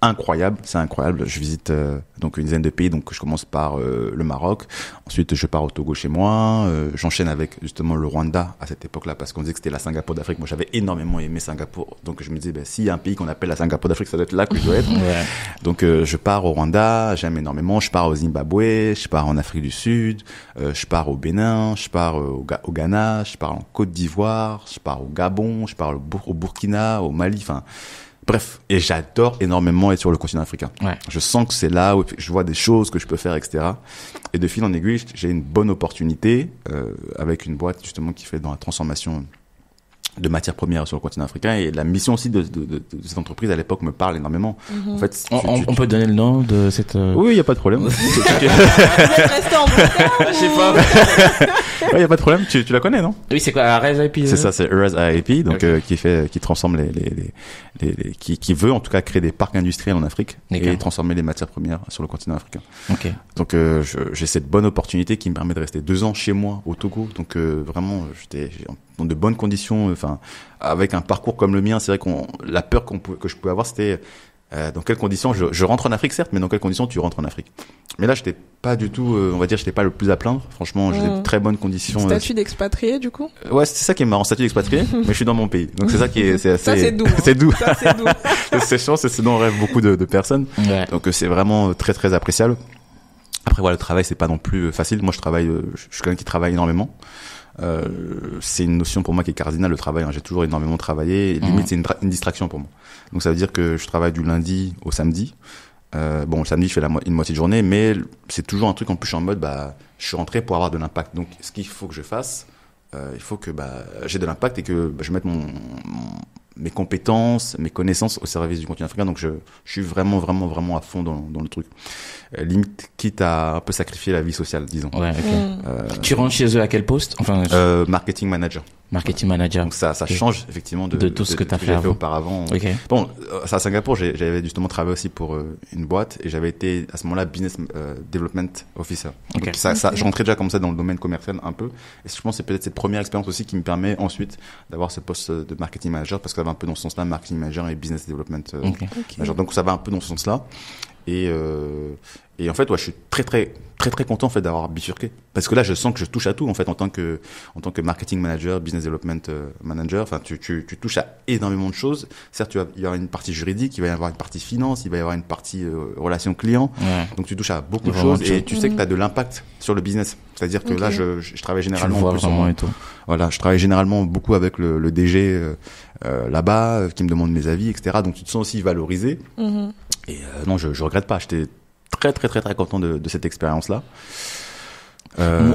incroyable. C'est incroyable. Je visite donc une dizaine de pays. Donc je commence par le Maroc. Ensuite je pars au Togo chez moi. J'enchaîne avec justement le Rwanda à cette époque-là parce qu'on disait que c'était la Singapour d'Afrique. Moi j'avais énormément aimé Singapour. Donc je me disais s'il y a un pays qu'on appelle la Singapour d'Afrique, ça doit être là que je dois être. Ouais. Donc je pars au Rwanda. J'aime énormément. Je pars au Zimbabwe. Je pars en Afrique du Sud. Je pars au Bénin. Je pars au Ghana. Je pars en Côte d'Ivoire. Je pars au Gabon. Je pars au Burkina, au Mali, enfin bref, et j'adore énormément être sur le continent africain. Ouais. Je sens que c'est là où je vois des choses que je peux faire, etc. Et de fil en aiguille, j'ai une bonne opportunité avec une boîte justement qui fait dans la transformation de matières premières sur le continent africain, et la mission aussi de cette entreprise à l'époque me parle énormément. En fait, on peut donner le nom de cette... Oui, il y a pas de problème. Vous êtes resté en bon terme, Je sais pas. Ouais, il y a pas de problème. Tu la connais, non? Oui, c'est quoi, Arez IP? C'est ça, c'est Erez IAP, donc Okay. qui transforme qui veut en tout cas créer des parcs industriels en Afrique D'accord. et transformer les matières premières sur le continent africain. Ok. Donc j'ai cette bonne opportunité qui me permet de rester 2 ans chez moi au Togo. Donc vraiment, j'étais dans de bonnes conditions. Enfin, avec un parcours comme le mien, c'est vrai la peur que je pouvais avoir, c'était dans quelles conditions je rentre en Afrique, certes, mais dans quelles conditions tu rentres en Afrique. Mais là, j'étais pas du tout, on va dire, j'étais pas le plus à plaindre. Franchement, j'ai de très bonnes conditions. Statut d'expatrié, du coup? Ouais, c'est ça qui est marrant, statut d'expatrié, mais je suis dans mon pays. Donc c'est ça qui est, c'est assez. Ça, c'est doux. C'est doux. Ça, c'est doux. C'est chance, c'est ce dont rêvent beaucoup de personnes. Ouais. Donc c'est vraiment très très appréciable. Après voilà, le travail c'est pas non plus facile. Moi je suis quelqu'un qui travaille énormément. C'est une notion pour moi qui est cardinale, le travail. J'ai toujours énormément travaillé. Et limite c'est une distraction pour moi. Donc ça veut dire que je travaille du lundi au samedi. Bon, le samedi je fais une moitié de journée, mais c'est toujours un truc en plus. Je suis en mode je suis rentré pour avoir de l'impact. Donc ce qu'il faut que je fasse, il faut que j'ai de l'impact et que je mette mes compétences, mes connaissances au service du continent africain. Donc je suis vraiment à fond dans le truc. Limite quitte à un peu sacrifier la vie sociale, disons. Ouais, ok. Tu rentres chez eux à quel poste? Enfin, Marketing manager. Marketing manager. Donc ça change effectivement de tout ce que tu as fait auparavant. Ok. Bon, à Singapour, j'avais justement travaillé aussi pour une boîte et j'avais été à ce moment-là business development officer. Okay. Donc je rentrais déjà comme ça dans le domaine commercial un peu. Et je pense que c'est peut-être cette première expérience aussi qui me permet ensuite d'avoir ce poste de marketing manager, parce que ça va un peu dans ce sens-là, marketing manager et business development manager. Donc ça va un peu dans ce sens-là. Et en fait, ouais, je suis très content en fait d'avoir bifurqué, parce que là, je sens que je touche à tout en fait en tant que marketing manager, business development manager. Enfin, tu touches à énormément de choses. Certes, il va y avoir une partie juridique, il va y avoir une partie finance, il va y avoir une partie relations clients. Ouais. Donc tu touches à beaucoup de choses et tu sais que tu as de l'impact sur le business. C'est-à-dire que là, je travaille généralement. Tu le vois vraiment et tout. Voilà, je travaille généralement beaucoup avec le DG là-bas qui me demande mes avis, etc. Donc tu te sens aussi valorisé. Et non, je regrette pas. J'étais très content de cette expérience-là.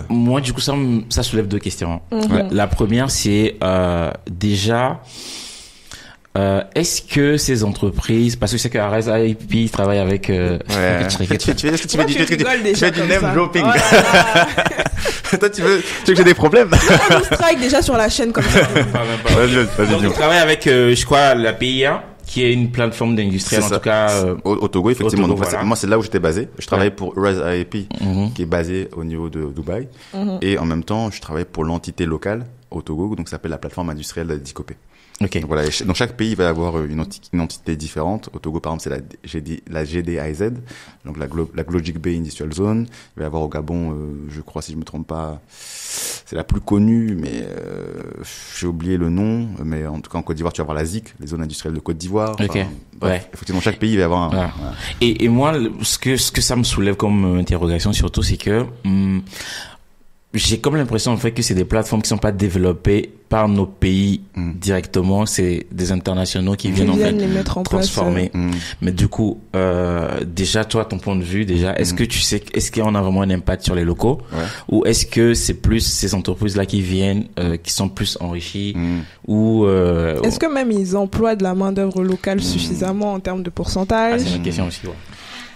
Moi, du coup, ça soulève 2 questions. La première, c'est déjà, est-ce que ces entreprises, parce que je sais qu'Arez IP travaille avec... tu fais du name dropping. Toi, tu veux que j'ai des problèmes? On nous strike déjà sur la chaîne comme ça. Vas-y. Donc, ils travaillent avec, je crois, la PIA, qui est une plateforme d'industriel, en tout cas. Au Togo, effectivement. Au Togo, donc, voilà. moi, c'est là où j'étais basé. Je travaillais pour Erez IAP, qui est basé au niveau de Dubaï. Et en même temps, je travaillais pour l'entité locale au Togo, donc ça s'appelle la plateforme industrielle d'Adikopé. Ok. Donc voilà, dans chaque pays, il va y avoir une entité différente. Au Togo, par exemple, c'est la GDIZ, donc la Glogic Bay Industrial Zone. Il va y avoir au Gabon, je crois, si je me trompe pas, c'est la plus connue, mais j'ai oublié le nom. Mais en tout cas, en Côte d'Ivoire, tu vas avoir la ZIC, les zones industrielles de Côte d'Ivoire. Ok. Enfin, bref, effectivement, chaque pays il va y avoir un. Voilà. Et moi, ce que ça me soulève comme interrogation surtout, c'est que j'ai comme l'impression en fait que c'est des plateformes qui sont pas développées par nos pays directement, c'est des internationaux qui viennent en fait les mettre en transformer. place. Mais du coup, déjà toi, ton point de vue, déjà, est-ce que tu sais, est-ce qu'on a vraiment un impact sur les locaux, ou est-ce que c'est plus ces entreprises-là qui viennent, qui sont plus enrichies, ou est-ce que même ils emploient de la main d'œuvre locale suffisamment en termes de pourcentage? c'est une question aussi. Ouais.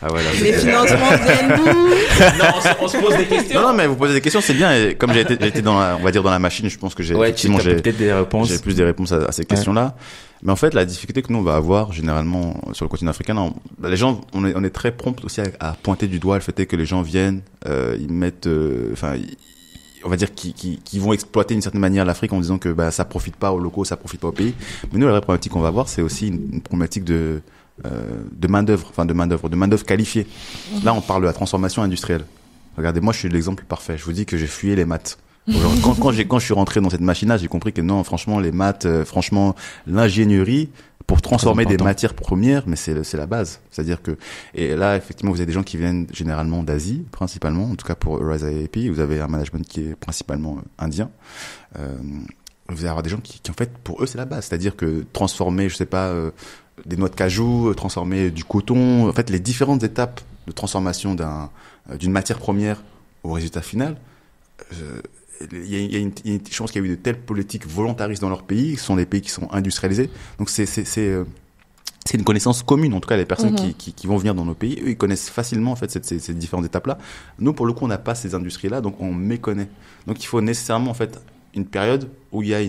Ah ouais, là, les financements viennent d'où? Non, on se pose des questions. Non, mais vous posez des questions, c'est bien. Et comme j'ai été dans on va dire dans la machine, je pense que j'ai peut-être des réponses. J'ai plus des réponses à ces questions-là. Mais en fait, la difficulté que nous on va avoir généralement sur le continent africain, les gens, on est très prompt aussi à pointer du doigt le fait que les gens viennent, ils mettent, on va dire qui vont exploiter d'une certaine manière l'Afrique en disant que ça profite pas aux locaux, ça profite pas au pays. Mais nous, la vraie problématique qu'on va avoir, c'est aussi une problématique de main d'œuvre qualifiée. Là, on parle de la transformation industrielle. Regardez, moi, je suis l'exemple parfait. Je vous dis que j'ai fuyé les maths. Quand je suis rentré dans cette machine-là, j'ai compris que non, franchement, les maths, l'ingénierie pour transformer des matières premières, mais c'est la base. C'est-à-dire que, et là, effectivement, vous avez des gens qui viennent généralement d'Asie, principalement, en tout cas pour Erez IAP. Vous avez un management qui est principalement indien. Vous allez avoir des gens qui en fait, pour eux, c'est la base. C'est-à-dire que transformer, je sais pas, des noix de cajou, transformer du coton, en fait, les différentes étapes de transformation d'une matière première au résultat final, je pense qu'il y a eu de telles politiques volontaristes dans leur pays. Ce sont des pays qui sont industrialisés. Donc c'est une connaissance commune, en tout cas les personnes qui vont venir dans nos pays, eux ils connaissent facilement en fait ces différentes étapes-là. Nous pour le coup on n'a pas ces industries-là, donc on méconnaît. Donc il faut nécessairement en fait une période où il y a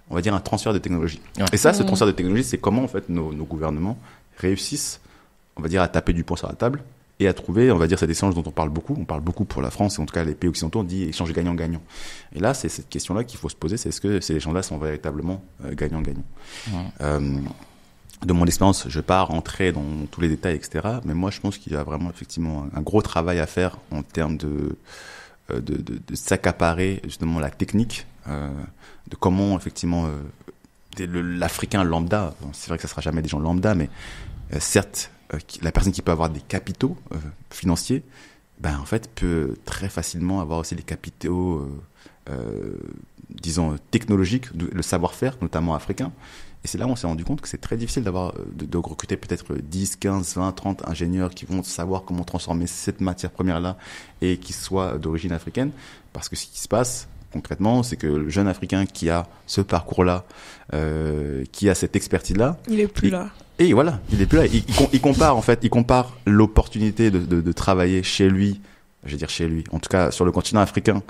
on va dire un transfert de technologie. Ouais. Et ça, ce transfert de technologie, c'est comment en fait nos gouvernements réussissent, on va dire, à taper du poing sur la table et à trouver, on va dire, cet échange dont on parle beaucoup. On parle beaucoup pour la France et en tout cas les pays occidentaux, on dit échange gagnant-gagnant. Et là, c'est cette question-là qu'il faut se poser, c'est est-ce que ces échanges-là sont véritablement gagnant-gagnant. De mon expérience, je ne vais pas rentrer dans tous les détails, etc. Mais moi, je pense qu'il y a vraiment effectivement un gros travail à faire en termes de s'accaparer justement la technique, de comment effectivement l'Africain lambda, c'est vrai que ça sera jamais des gens lambda, mais certes, la personne qui peut avoir des capitaux financiers, ben en fait peut très facilement avoir aussi des capitaux, disons technologiques, le savoir-faire, notamment africain. Et c'est là où on s'est rendu compte que c'est très difficile de recruter peut-être 10, 15, 20, 30 ingénieurs qui vont savoir comment transformer cette matière première-là et qui soient d'origine africaine. Parce que ce qui se passe concrètement, c'est que le jeune Africain qui a ce parcours-là, qui a cette expertise-là... Il est plus là. Et voilà, il est plus là. Il compare l'opportunité de travailler chez lui, je vais dire chez lui, en tout cas sur le continent africain,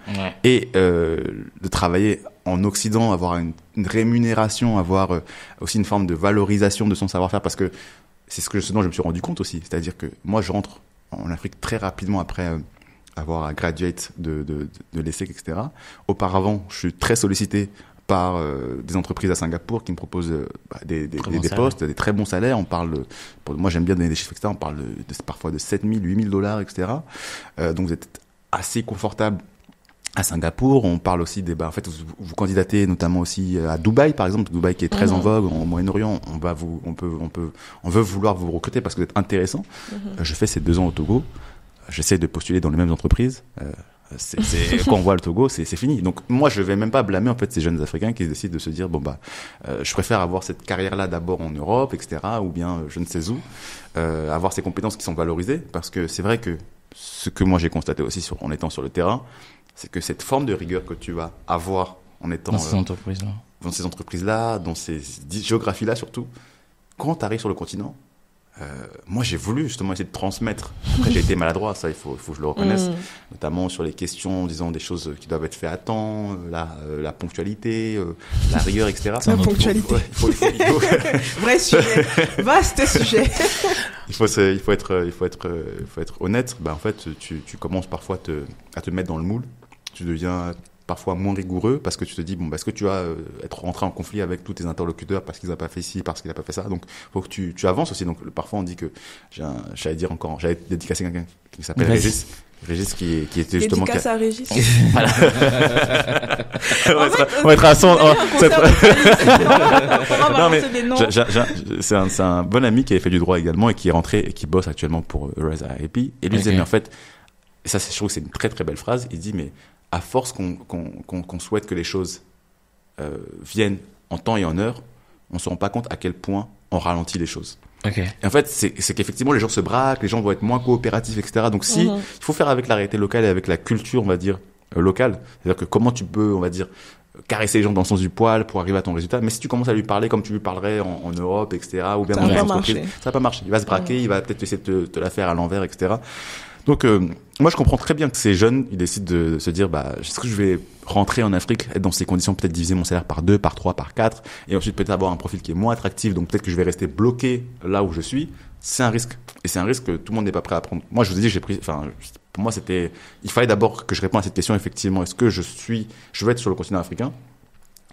et de travailler en Occident, avoir une rémunération, avoir aussi une forme de valorisation de son savoir-faire, parce que c'est ce dont je me suis rendu compte aussi. C'est-à-dire que moi, je rentre en Afrique très rapidement après avoir graduate de l'ESSEC, etc. Auparavant, je suis très sollicité par des entreprises à Singapour qui me proposent des postes, des très bons salaires. On parle, moi j'aime bien donner des chiffres, etc. On parle parfois de 7 000, 8 000 $, etc. Donc vous êtes assez confortable à Singapour. On parle aussi en fait, vous candidatez notamment aussi à Dubaï, par exemple. Dubaï qui est très en vogue, en Moyen-Orient. On veut vouloir vous recruter parce que vous êtes intéressant. Je fais ces 2 ans au Togo. J'essaie de postuler dans les mêmes entreprises. Quand on voit le Togo, c'est fini. Donc moi, je vais même pas blâmer en fait ces jeunes Africains qui décident de se dire je préfère avoir cette carrière-là d'abord en Europe, etc. Ou bien je ne sais où, avoir ces compétences qui sont valorisées, parce que c'est vrai que ce que moi j'ai constaté aussi en étant sur le terrain, c'est que cette forme de rigueur que tu vas avoir en étant dans ces entreprises-là, dans ces géographies-là surtout, quand tu arrives sur le continent. Moi, j'ai voulu justement essayer de transmettre. Après, j'ai été maladroit, ça, il faut que je le reconnaisse, notamment sur les questions, disons, des choses qui doivent être faites à temps, la ponctualité, la rigueur, etc. La ponctualité. Il faut... Vrai sujet, vaste sujet. Il faut être honnête. En fait, tu commences parfois à te mettre dans le moule. Tu deviens parfois moins rigoureux parce que tu te dis est-ce que tu vas être rentré en conflit avec tous tes interlocuteurs parce qu'ils n'ont pas fait ci, parce qu'ils n'ont pas fait ça. Donc faut que tu avances aussi. Donc parfois on dit que j'allais dédicacer quelqu'un qui s'appelle Régis qui était justement dédicace à Régis. Voilà. on va être à 100. Non mais c'est un bon ami qui avait fait du droit également et qui est rentré et qui bosse actuellement pour Rise RIP. Et lui disait mais en fait, et ça je trouve que c'est une très très belle phrase. Il dit mais à force qu'on souhaite que les choses viennent en temps et en heure, on ne se rend pas compte à quel point on ralentit les choses. Okay. Et en fait, c'est qu'effectivement, les gens se braquent, les gens vont être moins coopératifs, etc. Donc il faut faire avec la réalité locale et avec la culture, on va dire, locale. C'est-à-dire que comment tu peux, on va dire, caresser les gens dans le sens du poil pour arriver à ton résultat. Mais si tu commences à lui parler comme tu lui parlerais en Europe, etc., ou bien dans une entreprise, ça va pas marcher. Il va se braquer, il va peut-être essayer de te la faire à l'envers, etc. Donc, moi, je comprends très bien que ces jeunes, ils décident de se dire, est-ce que je vais rentrer en Afrique, être dans ces conditions, peut-être diviser mon salaire par 2, par 3, par 4, et ensuite peut-être avoir un profil qui est moins attractif, donc peut-être que je vais rester bloqué là où je suis. C'est un risque. Et c'est un risque que tout le monde n'est pas prêt à prendre. Moi, je vous ai dit, pour moi, il fallait d'abord que je réponde à cette question, effectivement. Est-ce que je veux être sur le continent africain?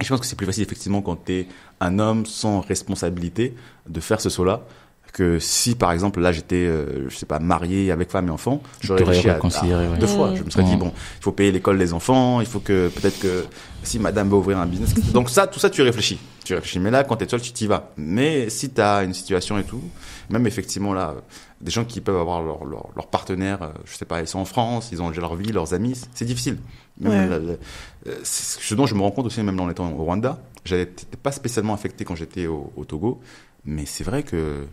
Et je pense que c'est plus facile, effectivement, quand t'es un homme sans responsabilité de faire ce saut-là. Que si par exemple là j'étais marié avec femme et enfant, j'aurais réfléchi à 2 fois. Je me serais dit il faut payer l'école des enfants, il faut que peut-être que si madame veut ouvrir un business, donc tout ça tu réfléchis, mais là quand t'es seul tu t'y vas. Mais si t'as une situation et tout, même effectivement là des gens qui peuvent avoir leur partenaire, ils sont en France, ils ont leur vie, leurs amis, c'est difficile. Même ce dont je me rends compte aussi même en étant au Rwanda, j'étais pas spécialement affecté quand j'étais au Togo, mais c'est vrai que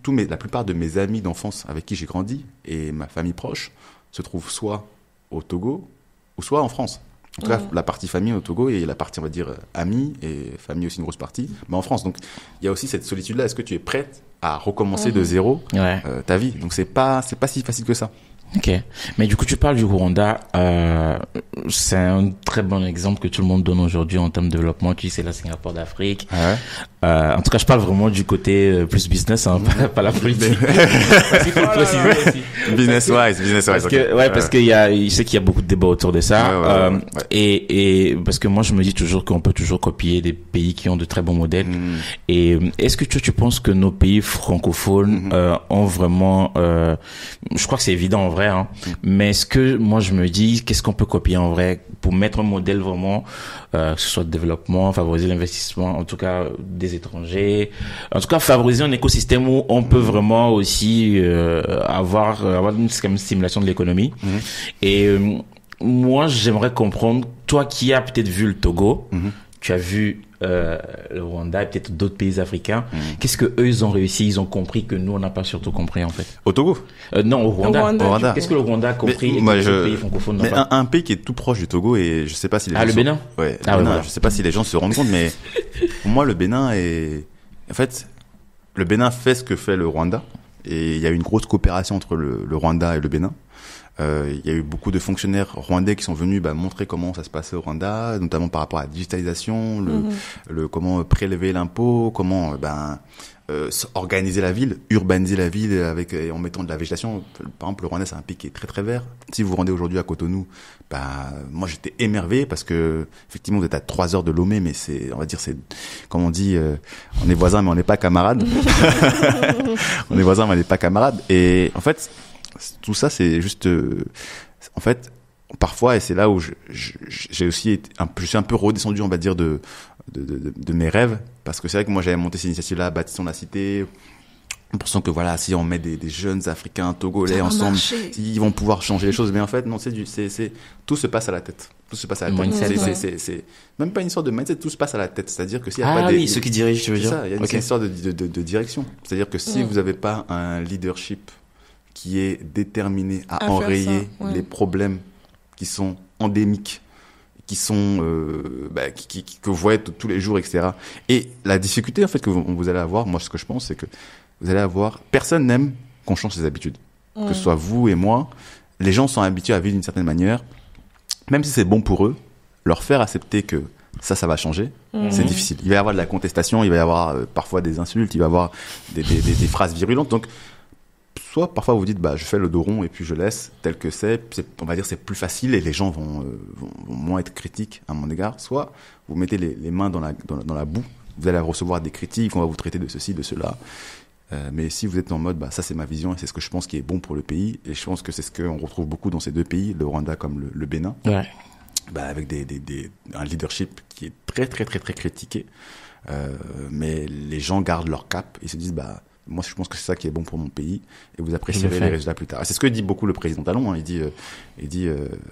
la plupart de mes amis d'enfance avec qui j'ai grandi et ma famille proche se trouvent soit au Togo ou soit en France. En tout cas, la partie famille au Togo et la partie, on va dire, amis et famille aussi une grosse partie, mais en France. Donc, il y a aussi cette solitude-là. Est-ce que tu es prête à recommencer de zéro ta vie? Donc, c'est pas si facile que ça. Ok, mais du coup tu parles du Rwanda, c'est un très bon exemple que tout le monde donne aujourd'hui en termes de développement. Tu sais, c'est la Singapour d'Afrique. En tout cas, je parle vraiment du côté plus business, hein, pas la politique. Parce qu'il faut le préciser aussi. Business wise. Parce que parce qu'il y a, je sais qu'il y a beaucoup de débats autour de ça. Et parce que moi je me dis toujours qu'on peut toujours copier des pays qui ont de très bons modèles. Et est-ce que tu penses que nos pays francophones ont vraiment, je crois que c'est évident en vrai. Mais est-ce que moi je me dis qu'est-ce qu'on peut copier en vrai pour mettre un modèle vraiment que ce soit de développement, favoriser l'investissement en tout cas des étrangers, en tout cas favoriser un écosystème où on peut vraiment aussi avoir une stimulation de l'économie. Et moi j'aimerais comprendre, toi qui as peut-être vu le Togo, tu as vu le Rwanda et peut-être d'autres pays africains. Qu'est-ce que eux ils ont réussi, ils ont compris que nous on n'a pas surtout compris en fait. Au Togo? Non, au Rwanda. Au Rwanda. Qu'est-ce que le Rwanda a compris et mais que les pays francophones n'ont pas? Un pays qui est tout proche du Togo et je sais pas si les gens le Bénin. Ouais, le Bénin, voilà. je sais pas si les gens se rendent compte, mais pour moi le Bénin est, en fait, le Bénin fait ce que fait le Rwanda et il y a une grosse coopération entre le Rwanda et le Bénin. Il y a eu beaucoup de fonctionnaires rwandais qui sont venus montrer comment ça se passait au Rwanda, notamment par rapport à la digitalisation, le comment prélever l'impôt, comment organiser la ville, urbaniser la ville en mettant de la végétation. Par exemple, le Rwanda, c'est un pays qui est très très vert. Si vous vous rendez aujourd'hui à Cotonou, moi j'étais émerveillé parce que effectivement vous êtes à 3 heures de Lomé, mais c'est, on va dire, c'est comme on dit, on est voisins mais on n'est pas camarades. On est voisins mais on n'est pas camarades. Et en fait, tout ça, c'est juste, en fait, parfois, et c'est là où j'ai aussi je suis un peu redescendu, on va dire, de mes rêves, parce que c'est vrai que moi, j'avais monté cette initiative-là, Bâtissons la cité, en pensant que voilà, si on met des jeunes Africains, Togolais ensemble, ils vont pouvoir changer les choses. Mais en fait, non, tout se passe à la tête. Tout se passe à la tête. C'est même pas une histoire de mindset, tout se passe à la tête. C'est-à-dire que s'il y a pas ceux qui dirigent, tu veux dire. Il y a une histoire de direction. C'est-à-dire que si vous n'avez pas un leadership qui est déterminé à enrayer les problèmes qui sont endémiques, qui sont que vous voyez tous les jours, etc. Et la difficulté en fait que vous allez avoir, moi ce que je pense, c'est que vous allez avoir, personne n'aime qu'on change ses habitudes, que ce soit vous et moi. Les gens sont habitués à vivre d'une certaine manière, même si c'est bon pour eux, leur faire accepter que ça va changer, c'est difficile. Il va y avoir de la contestation, il va y avoir parfois des insultes, il va y avoir des phrases virulentes. Donc soit parfois vous dites je fais le dos rond et puis je laisse tel que on va dire c'est plus facile et les gens vont moins être critiques à mon égard. Soit vous mettez les mains dans la boue, vous allez recevoir des critiques, on va vous traiter de ceci, de cela. Mais si vous êtes en mode ça c'est ma vision et c'est ce que je pense qui est bon pour le pays, et je pense que c'est ce qu'on retrouve beaucoup dans ces deux pays, le Rwanda comme le Bénin, avec un leadership qui est très très très très critiqué, mais les gens gardent leur cap et se disent moi, je pense que c'est ça qui est bon pour mon pays, et vous apprécierez les résultats plus tard. C'est ce que dit beaucoup le président Talon. Il dit,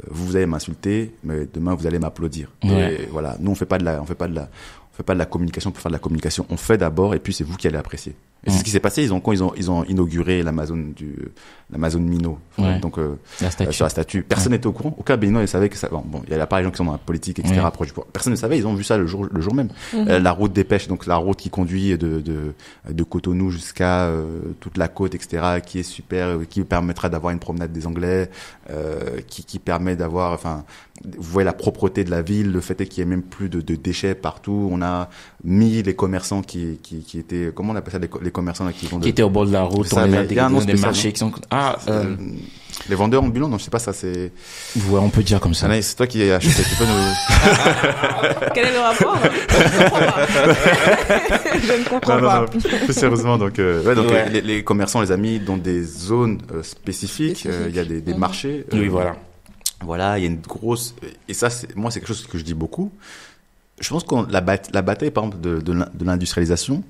vous allez m'insulter, mais demain vous allez m'applaudir. Et voilà, nous on fait pas de la communication pour faire de la communication. On fait d'abord, et puis c'est vous qui allez apprécier. Et c'est ce qui s'est passé. Ils ont inauguré l'Amazon Mino. Donc sur la statue. Personne n'était au courant. Aucun Béninois ne savait que ça. Bon, il y a pas les gens qui sont dans la politique, etc. Personne ne savait. Ils ont vu ça le jour même. La route des pêches, donc la route qui conduit de Cotonou jusqu'à toute la côte, etc. Qui est super, qui permettra d'avoir une promenade des Anglais, qui permet d'avoir, vous voyez la propreté de la ville, le fait est qu'il y ait même plus de déchets partout. On a mis les commerçants qui étaient, comment on appelle ça, les commerçants là, qui étaient au bord de la route, on les a des marchés qui sont les vendeurs ambulants, non, je sais pas, ça c'est. Ouais, on peut dire comme ça. Anaïs, c'est toi qui as acheté, tu peux nous. Quel est le rapport? Je ne comprends pas. Plus sérieusement, donc, les commerçants les a mis dans des zones spécifiques. Il y a des marchés. Voilà, il y a une grosse. Et ça, moi, c'est quelque chose que je dis beaucoup. Je pense que la bataille, par exemple, de l'industrialisation.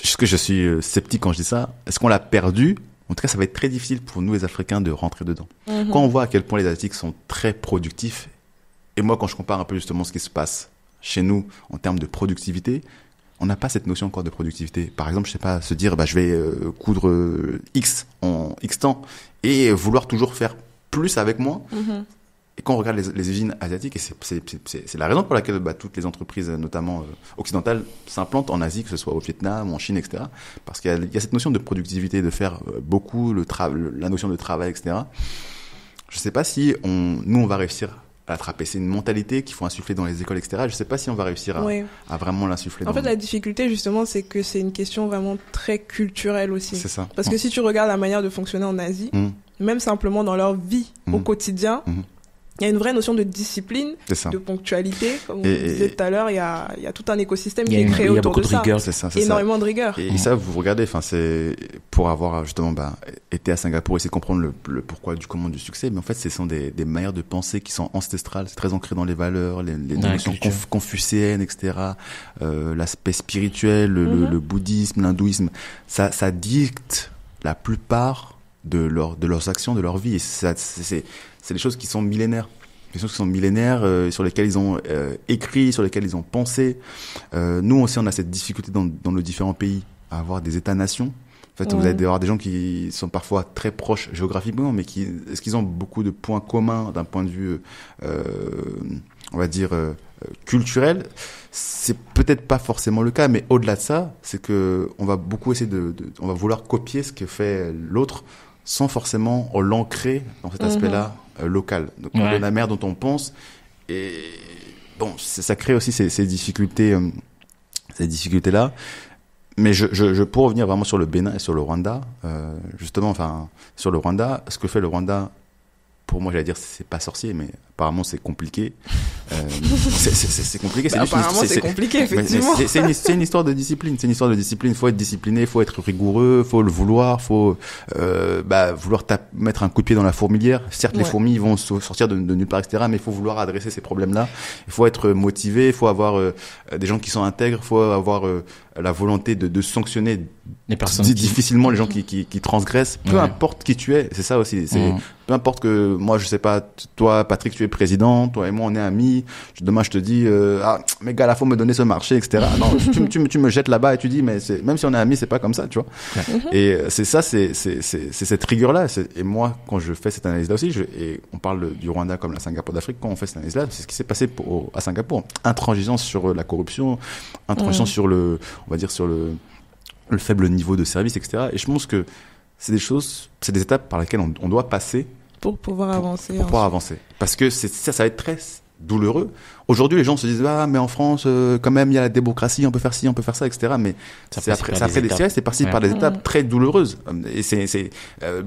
Est-ce que je suis sceptique quand je dis ça? Est-ce qu'on l'a perdu? En tout cas, ça va être très difficile pour nous, les Africains, de rentrer dedans. Quand on voit à quel point les Asiatiques sont très productifs, et moi, quand je compare un peu justement ce qui se passe chez nous en termes de productivité, on n'a pas cette notion encore de productivité. Par exemple, je sais pas, se dire, je vais coudre X en X temps et vouloir toujours faire plus avec moins. Et quand on regarde les usines asiatiques, et c'est la raison pour laquelle toutes les entreprises, notamment occidentales, s'implantent en Asie, que ce soit au Vietnam, en Chine, etc. Parce qu'il y a cette notion de productivité, de faire beaucoup, la notion de travail, etc. Je ne sais pas si nous, on va réussir à l'attraper. C'est une mentalité qu'il faut insuffler dans les écoles, etc. Je ne sais pas si on va réussir à vraiment l'insuffler. En fait, la difficulté, justement, c'est que c'est une question vraiment très culturelle aussi. C'est ça. Parce que si tu regardes la manière de fonctionner en Asie, même simplement dans leur vie au quotidien, il y a une vraie notion de discipline, de ponctualité. Comme on disait tout à l'heure, il y a tout un écosystème qui est créé autour de ça. C'est ça. Énormément de rigueur. Et ça, vous regardez, c'est pour avoir justement été à Singapour, essayer de comprendre le pourquoi du comment du succès. Mais en fait, ce sont des manières de penser qui sont ancestrales. C'est très ancré dans les valeurs, les notions confucéennes, etc. L'aspect spirituel, le bouddhisme, l'hindouisme. Ça dicte la plupart de leurs actions, de leur vie. Et c'est des choses qui sont millénaires. Des choses qui sont millénaires, sur lesquelles ils ont écrit, sur lesquelles ils ont pensé. Nous aussi, on a cette difficulté dans nos différents pays à avoir des États-nations. En fait, vous allez avoir des gens qui sont parfois très proches géographiquement, mais est-ce qu'ils ont beaucoup de points communs d'un point de vue, on va dire, culturel? C'est peut-être pas forcément le cas, mais au-delà de ça, c'est que on va beaucoup essayer on va vouloir copier ce que fait l'autre, sans forcément l'ancrer dans cet aspect-là local. Donc, la manière dont on pense, et bon, ça crée aussi ces difficultés-là. Mais pour revenir vraiment sur le Bénin et sur le Rwanda, justement, sur le Rwanda, ce que fait le Rwanda, pour moi, j'allais dire, c'est pas sorcier, mais apparemment, c'est compliqué. C'est compliqué. Apparemment, c'est compliqué, effectivement. C'est une histoire de discipline. C'est une histoire de discipline. Faut être discipliné, faut être rigoureux, faut le vouloir, faut vouloir mettre un coup de pied dans la fourmilière. Certes, les fourmis vont sortir de nulle part, etc. Mais il faut vouloir adresser ces problèmes-là. Il faut être motivé. Il faut avoir des gens qui sont intègres. Il faut avoir la volonté de sanctionner les personnes difficilement les gens qui transgressent. Peu importe qui tu es. C'est ça aussi. Peu importe que moi, je sais pas, toi, Patrick, tu es président, toi et moi, on est amis. Demain, je te dis, mais gars, là, faut me donner ce marché, etc. Non, tu me jettes là-bas et tu dis, mais même si on est amis, c'est pas comme ça, tu vois. Et c'est ça, c'est cette rigueur-là. Et moi, quand je fais cette analyse-là aussi, et on parle du Rwanda comme la Singapour d'Afrique, quand on fait cette analyse-là, c'est ce qui s'est passé à Singapour. Intransigeance sur la corruption, intransigeance sur on va dire, sur le faible niveau de service, etc. Et je pense que c'est des étapes par lesquelles on doit passer pour pouvoir avancer. Pour pouvoir avancer. Parce que ça va être très douloureux. Aujourd'hui, les gens se disent, mais en France, quand même, il y a la démocratie, on peut faire ci, on peut faire ça, etc. Mais c'est passé par des étapes très douloureuses. Et c'est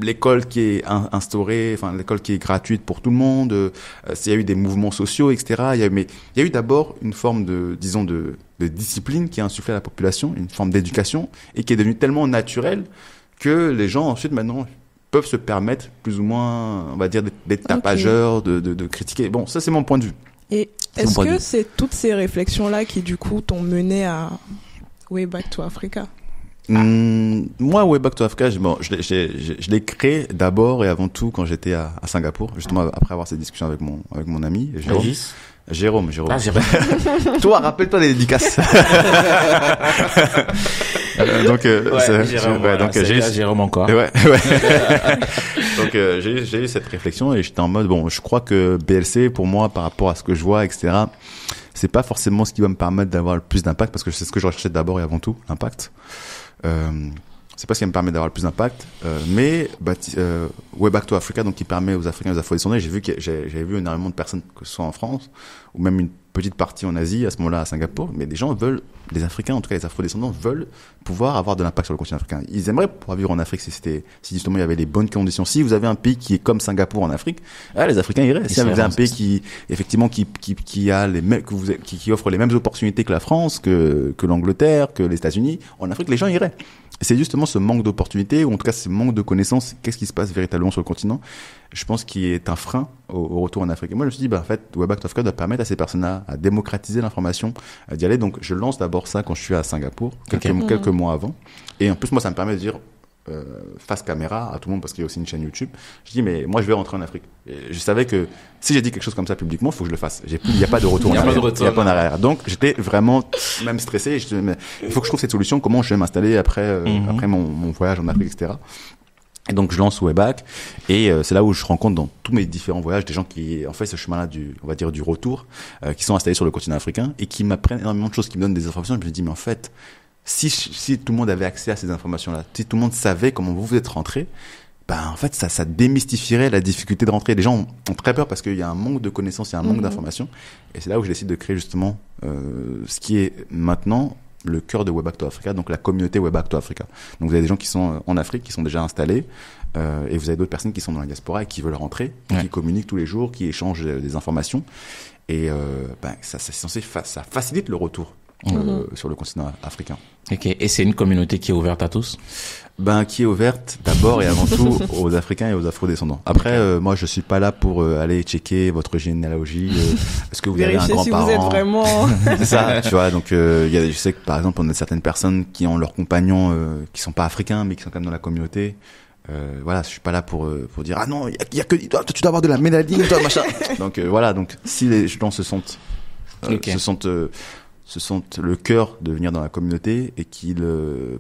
l'école qui est instaurée, l'école qui est gratuite pour tout le monde. Il y a eu des mouvements sociaux, etc. Il y a eu d'abord une forme de discipline qui a insufflé à la population, une forme d'éducation, et qui est devenue tellement naturelle que les gens, ensuite, maintenant, peuvent se permettre plus ou moins, on va dire, d'être tapageurs, de critiquer. Bon, ça, c'est mon point de vue. Et est-ce que c'est toutes ces réflexions-là qui, du coup, t'ont mené à Way Back to Africa? Moi, Way Back to Africa, je l'ai créé d'abord et avant tout quand j'étais à Singapour, justement après avoir cette discussion avec mon ami Jérôme. Ah, Jérôme. Toi, rappelle-toi des dédicaces. Donc, Jérôme encore. Donc, j'ai eu cette réflexion et j'étais en mode, bon, je crois que BLC, pour moi, par rapport à ce que je vois, etc., c'est pas forcément ce qui va me permettre d'avoir le plus d'impact, parce que c'est ce que je recherchais d'abord et avant tout, l'impact. C'est pas ce qui me permet d'avoir le plus d'impact, mais Way Back to Africa, donc qui permet aux Africains et aux Afro-descendants, j'avais vu énormément de personnes, que ce soit en France ou même une petite partie en Asie, à ce moment-là à Singapour, mais les Africains, en tout cas les Afro-descendants, veulent pouvoir avoir de l'impact sur le continent africain. Ils aimeraient pouvoir vivre en Afrique si justement il y avait les bonnes conditions. Si vous avez un pays qui est comme Singapour en Afrique, les Africains iraient. Si vous avez un pays qui offre les mêmes opportunités que la France, que l'Angleterre, que les États-Unis, en Afrique, les gens iraient. Et c'est justement ce manque d'opportunités, ou en tout cas ce manque de connaissances, qu'est-ce qui se passe véritablement sur le continent, je pense qu'il est un frein au retour en Afrique. Et moi, je me suis dit, en fait, Way Back to Africa doit permettre à ces personnes-là à démocratiser l'information, d'y aller. Donc, je lance d'abord ça quand je suis à Singapour, quelques mois avant. Et en plus, moi, ça me permet de dire, face caméra à tout le monde, parce qu'il y a aussi une chaîne YouTube, je dis, mais moi, je vais rentrer en Afrique. Et je savais que si j'ai dit quelque chose comme ça publiquement, il faut que je le fasse. Il n'y a pas de retour en arrière. Il n'y a pas en arrière. Donc, j'étais vraiment même stressé. Il faut que je trouve cette solution, comment je vais m'installer après mon voyage en Afrique, etc. Et donc je lance Webback et c'est là où je rencontre dans tous mes différents voyages des gens qui en fait ce chemin-là on va dire du retour, qui sont installés sur le continent africain et qui m'apprennent énormément de choses, qui me donnent des informations. Je me dis mais en fait si tout le monde avait accès à ces informations-là, si tout le monde savait comment vous êtes rentré, ben en fait ça démystifierait la difficulté de rentrer. Les gens ont très peur parce qu'il y a un manque de connaissances, il y a un manque d'informations et c'est là où je décide de créer justement ce qui est maintenant le cœur de Webback to Africa, donc la communauté Webback to Africa. Donc vous avez des gens qui sont en Afrique, qui sont déjà installés, et vous avez d'autres personnes qui sont dans la diaspora et qui veulent rentrer, qui communiquent tous les jours, qui échangent des informations. Et ça facilite le retour sur le continent africain. Ok. Et c'est une communauté qui est ouverte à tous? Qui est ouverte d'abord et avant tout aux Africains et aux Afro-descendants. Après, moi, je suis pas là pour aller checker votre généalogie. Est-ce que vous avez un grand-parent? Si vous êtes vraiment... C'est ça, tu vois. Donc, je sais que par exemple, on a certaines personnes qui ont leurs compagnons qui sont pas africains, mais qui sont quand même dans la communauté. Voilà, je suis pas là pour dire ah non, il y a que toi, tu dois avoir de la médaille, toi machin. Donc voilà, donc si les gens se sentent le cœur de venir dans la communauté et qu'ils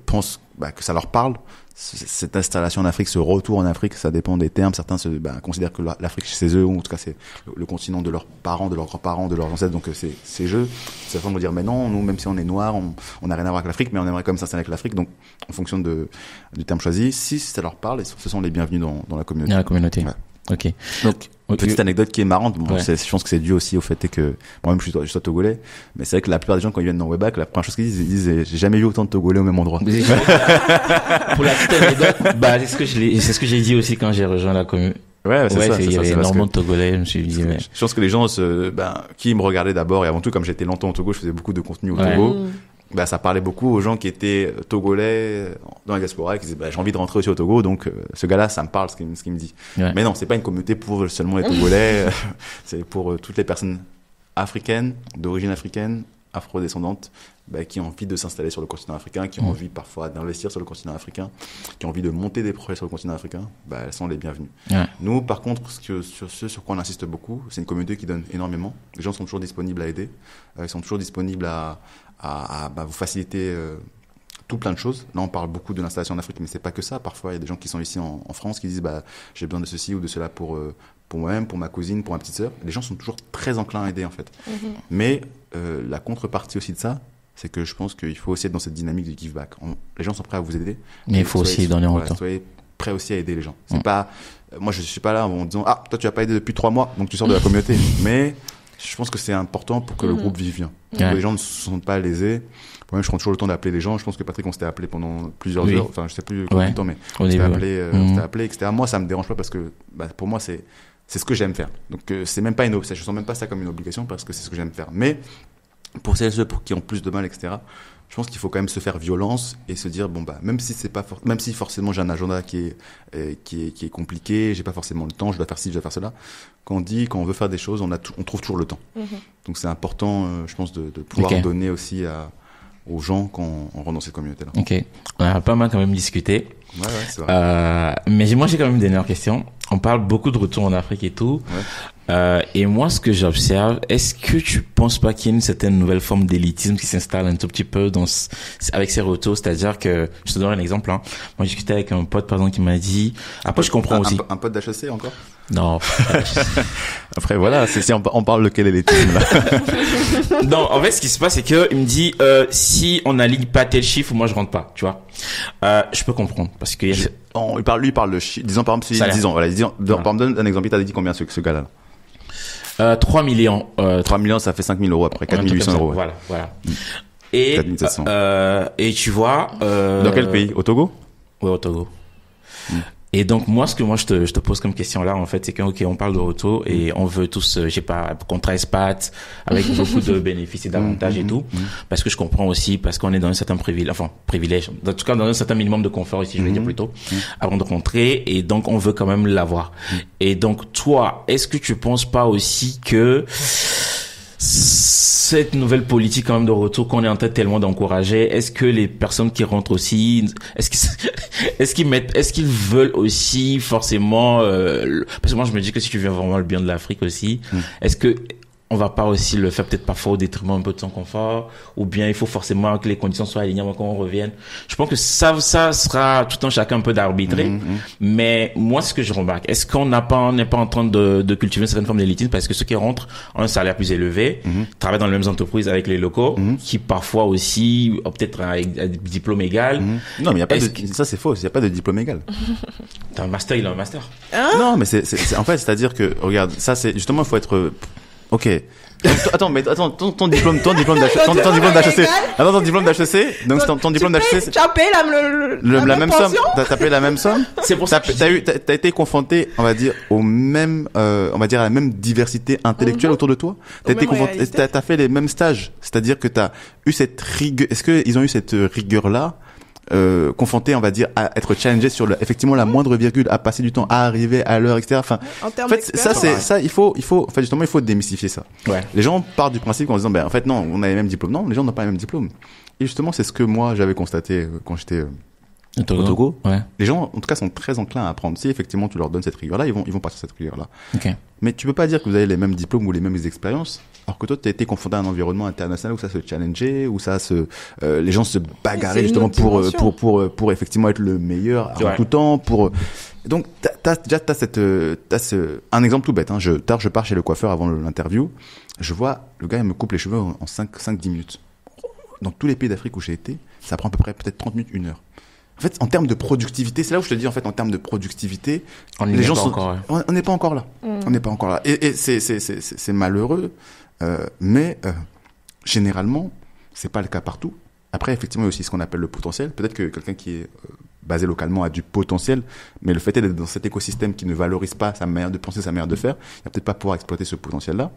pensent que ça leur parle, cette installation en Afrique, ce retour en Afrique, ça dépend des termes. Certains considèrent que l'Afrique c'est eux, ou en tout cas c'est le continent de leurs parents, de leurs grands-parents, de leurs ancêtres, donc c'est eux. Certains vont dire mais non, nous même si on est noirs, on n'a rien à voir avec l'Afrique, mais on aimerait quand même s'installer avec l'Afrique. Donc en fonction du terme choisi, si ça leur parle, ce sont les bienvenus dans la communauté. Dans la communauté. Ouais. Ok. Donc petite anecdote qui est marrante, je pense que c'est dû aussi au fait que moi-même je suis togolais, mais c'est vrai que la plupart des gens quand ils viennent dans Webback, la première chose qu'ils disent, ils disent j'ai jamais vu autant de Togolais au même endroit. Pour la petite anecdote, c'est ce que j'ai dit aussi quand j'ai rejoint la commune. Ouais, c'est ça. Il y avait énormément de Togolais, je me suis dit. Je pense que les gens qui me regardaient d'abord et avant tout, comme j'étais longtemps au Togo, je faisais beaucoup de contenu au Togo. Ça parlait beaucoup aux gens qui étaient togolais dans la diaspora et qui disaient j'ai envie de rentrer aussi au Togo, donc ce gars-là ça me parle ce qu'il me dit. Mais non, c'est pas une communauté pour seulement les Togolais, c'est pour toutes les personnes africaines, d'origine africaine, afro-descendantes, qui ont envie de s'installer sur le continent africain, qui ont envie parfois d'investir sur le continent africain, qui ont envie de monter des projets sur le continent africain, elles sont les bienvenues. Nous, par contre, sur quoi on insiste beaucoup, c'est une communauté qui donne énormément. Les gens sont toujours disponibles à aider, ils sont toujours disponibles à vous faciliter tout plein de choses. Là, on parle beaucoup de l'installation en Afrique, mais c'est pas que ça. Parfois, il y a des gens qui sont ici en France qui disent j'ai besoin de ceci ou de cela pour moi-même, pour ma cousine, pour ma petite sœur. Les gens sont toujours très enclins à aider, en fait. Mais la contrepartie aussi de ça, c'est que je pense qu'il faut aussi être dans cette dynamique de give back. Les gens sont prêts à vous aider. Mais il faut aussi donner en retour. Soyez prêts aussi à aider les gens. C'est pas, moi, je suis pas là en disant toi, tu as pas aidé depuis 3 mois, donc tu sors de la communauté. Mais je pense que c'est important pour que le groupe vive bien. Que les gens ne se sentent pas lésés. Moi-même, je prends toujours le temps d'appeler les gens. Je pense que Patrick, on s'était appelé pendant plusieurs heures. Enfin, je sais plus combien de temps, mais on s'était appelé, etc. Moi, ça me dérange pas parce que, pour moi, c'est ce que j'aime faire. Donc, c'est même pas je sens même pas ça comme une obligation parce que c'est ce que j'aime faire. Mais, pour celles et ceux qui ont plus de mal, etc., je pense qu'il faut quand même se faire violence et se dire même si c'est pas même si forcément j'ai un agenda qui est compliqué, j'ai pas forcément le temps, je dois faire ci, je dois faire cela. Quand on veut faire des choses, on trouve toujours le temps. Donc c'est important, je pense, de pouvoir donner aussi aux gens quand on rentre dans cette communauté-là. Ok, on a pas mal quand même discuté. Ouais, c'est vrai. Mais moi j'ai quand même une dernière question. On parle beaucoup de retour en Afrique et tout. Et moi, ce que j'observe, est-ce que tu penses pas qu'il y a une certaine nouvelle forme d'élitisme qui s'installe un tout petit peu avec ces retours? C'est-à-dire que, je te donne un exemple, Moi, j'ai discuté avec un pote, par exemple, qui m'a dit, après, je comprends aussi. Un pote d'HEC encore? Non. Après, voilà, si on parle de quel élitisme, là. Non, en fait, ce qui se passe, c'est que, il me dit, si on n'aligne pas tel chiffre, moi, je rentre pas, tu vois. Je peux comprendre, parce que lui, il parle de chiffre. Disons, par exemple, si 10 ans, voilà, par exemple, un exemple, il t'a dit combien ce gars-là? 3 millions. 3 millions, ça fait 5 000 euros après, 4 800 euros. Voilà. Et, 4 700. Et tu vois, dans quel pays? Au Togo? Oui, au Togo. Et donc, je te pose comme question là, en fait, c'est ok, on parle de retour et on veut tous, contrat expat, avec beaucoup de bénéfices et d'avantages et tout. Parce que je comprends aussi, parce qu'on est dans un certain privilège, en tout cas, dans un certain minimum de confort ici, je vais dire plutôt, avant de rentrer, et donc, on veut quand même l'avoir. Et donc, toi, est-ce que tu penses pas aussi que cette nouvelle politique quand même de retour qu'on est en train tellement d'encourager, est-ce que les personnes qui rentrent aussi, est-ce qu'ils veulent aussi forcément parce que moi je me dis que si tu veux vraiment le bien de l'Afrique aussi, est-ce que on va pas aussi le faire peut-être parfois au détriment un peu de son confort, ou bien il faut forcément que les conditions soient alignées avant qu'on revienne. Je pense que ça sera tout un chacun un peu d'arbitrer. Mais moi, ce que je remarque, est-ce qu'on n'est pas en train de cultiver une certaine forme d'élitisme parce que ceux qui rentrent ont un salaire plus élevé, travaillent dans les mêmes entreprises avec les locaux, qui parfois aussi ont peut-être un diplôme égal. Non, mais y a pas ça c'est faux, il y a pas de diplôme égal. T'as un master, il a un master. Non, mais c'est en fait, c'est-à-dire que regarde, ça c'est justement il faut être OK. Attends, ton diplôme d'HEC. Attends, ton diplôme d'HEC. Donc ton diplôme d'HEC. Tu as payé la même somme. T'as payé la même somme. C'est pour ça que t'as été confronté, on va dire, on va dire à la même diversité intellectuelle autour de toi. T'as été confronté, t'as fait les mêmes stages. C'est-à-dire que t'as eu cette rigueur. Est-ce que ils ont eu cette rigueur-là? Confronté, on va dire, à être challengé sur effectivement la moindre virgule, à passer du temps, à arriver à l'heure, etc. Enfin, en fait, il faut, en fait, justement, il faut démystifier ça. Ouais. Les gens partent du principe en disant, ben, en fait, non, on a les mêmes diplômes. Non, les gens n'ont pas les mêmes diplômes. Et justement, c'est ce que moi, j'avais constaté quand j'étais au Togo. Ouais. Les gens, en tout cas, sont très enclins à apprendre. Si effectivement tu leur donnes cette rigueur-là, ils vont passer cette rigueur-là. Okay. Mais tu peux pas dire que vous avez les mêmes diplômes ou les mêmes expériences, alors que toi, tu as été confronté à un environnement international où ça se challengeait, où ça les gens se bagarraient justement pour effectivement être le meilleur en tout temps, donc t'as un exemple tout bête, hein. Je pars chez le coiffeur avant l'interview, je vois le gars, il me coupe les cheveux en 5-10 minutes. Dans tous les pays d'Afrique où j'ai été, ça prend à peu près peut-être 30 minutes, 1 heure. En fait, en termes de productivité, c'est là où je te dis, en fait, en termes de productivité, les gens sont, on n'est pas encore là. On n'est pas encore là. Et c'est malheureux, mais généralement, c'est pas le cas partout. Après, effectivement, il y a aussi ce qu'on appelle le potentiel. Peut-être que quelqu'un qui est basé localement a du potentiel, mais le fait d'être dans cet écosystème qui ne valorise pas sa manière de penser, sa manière de faire, il va peut-être pas pouvoir exploiter ce potentiel-là.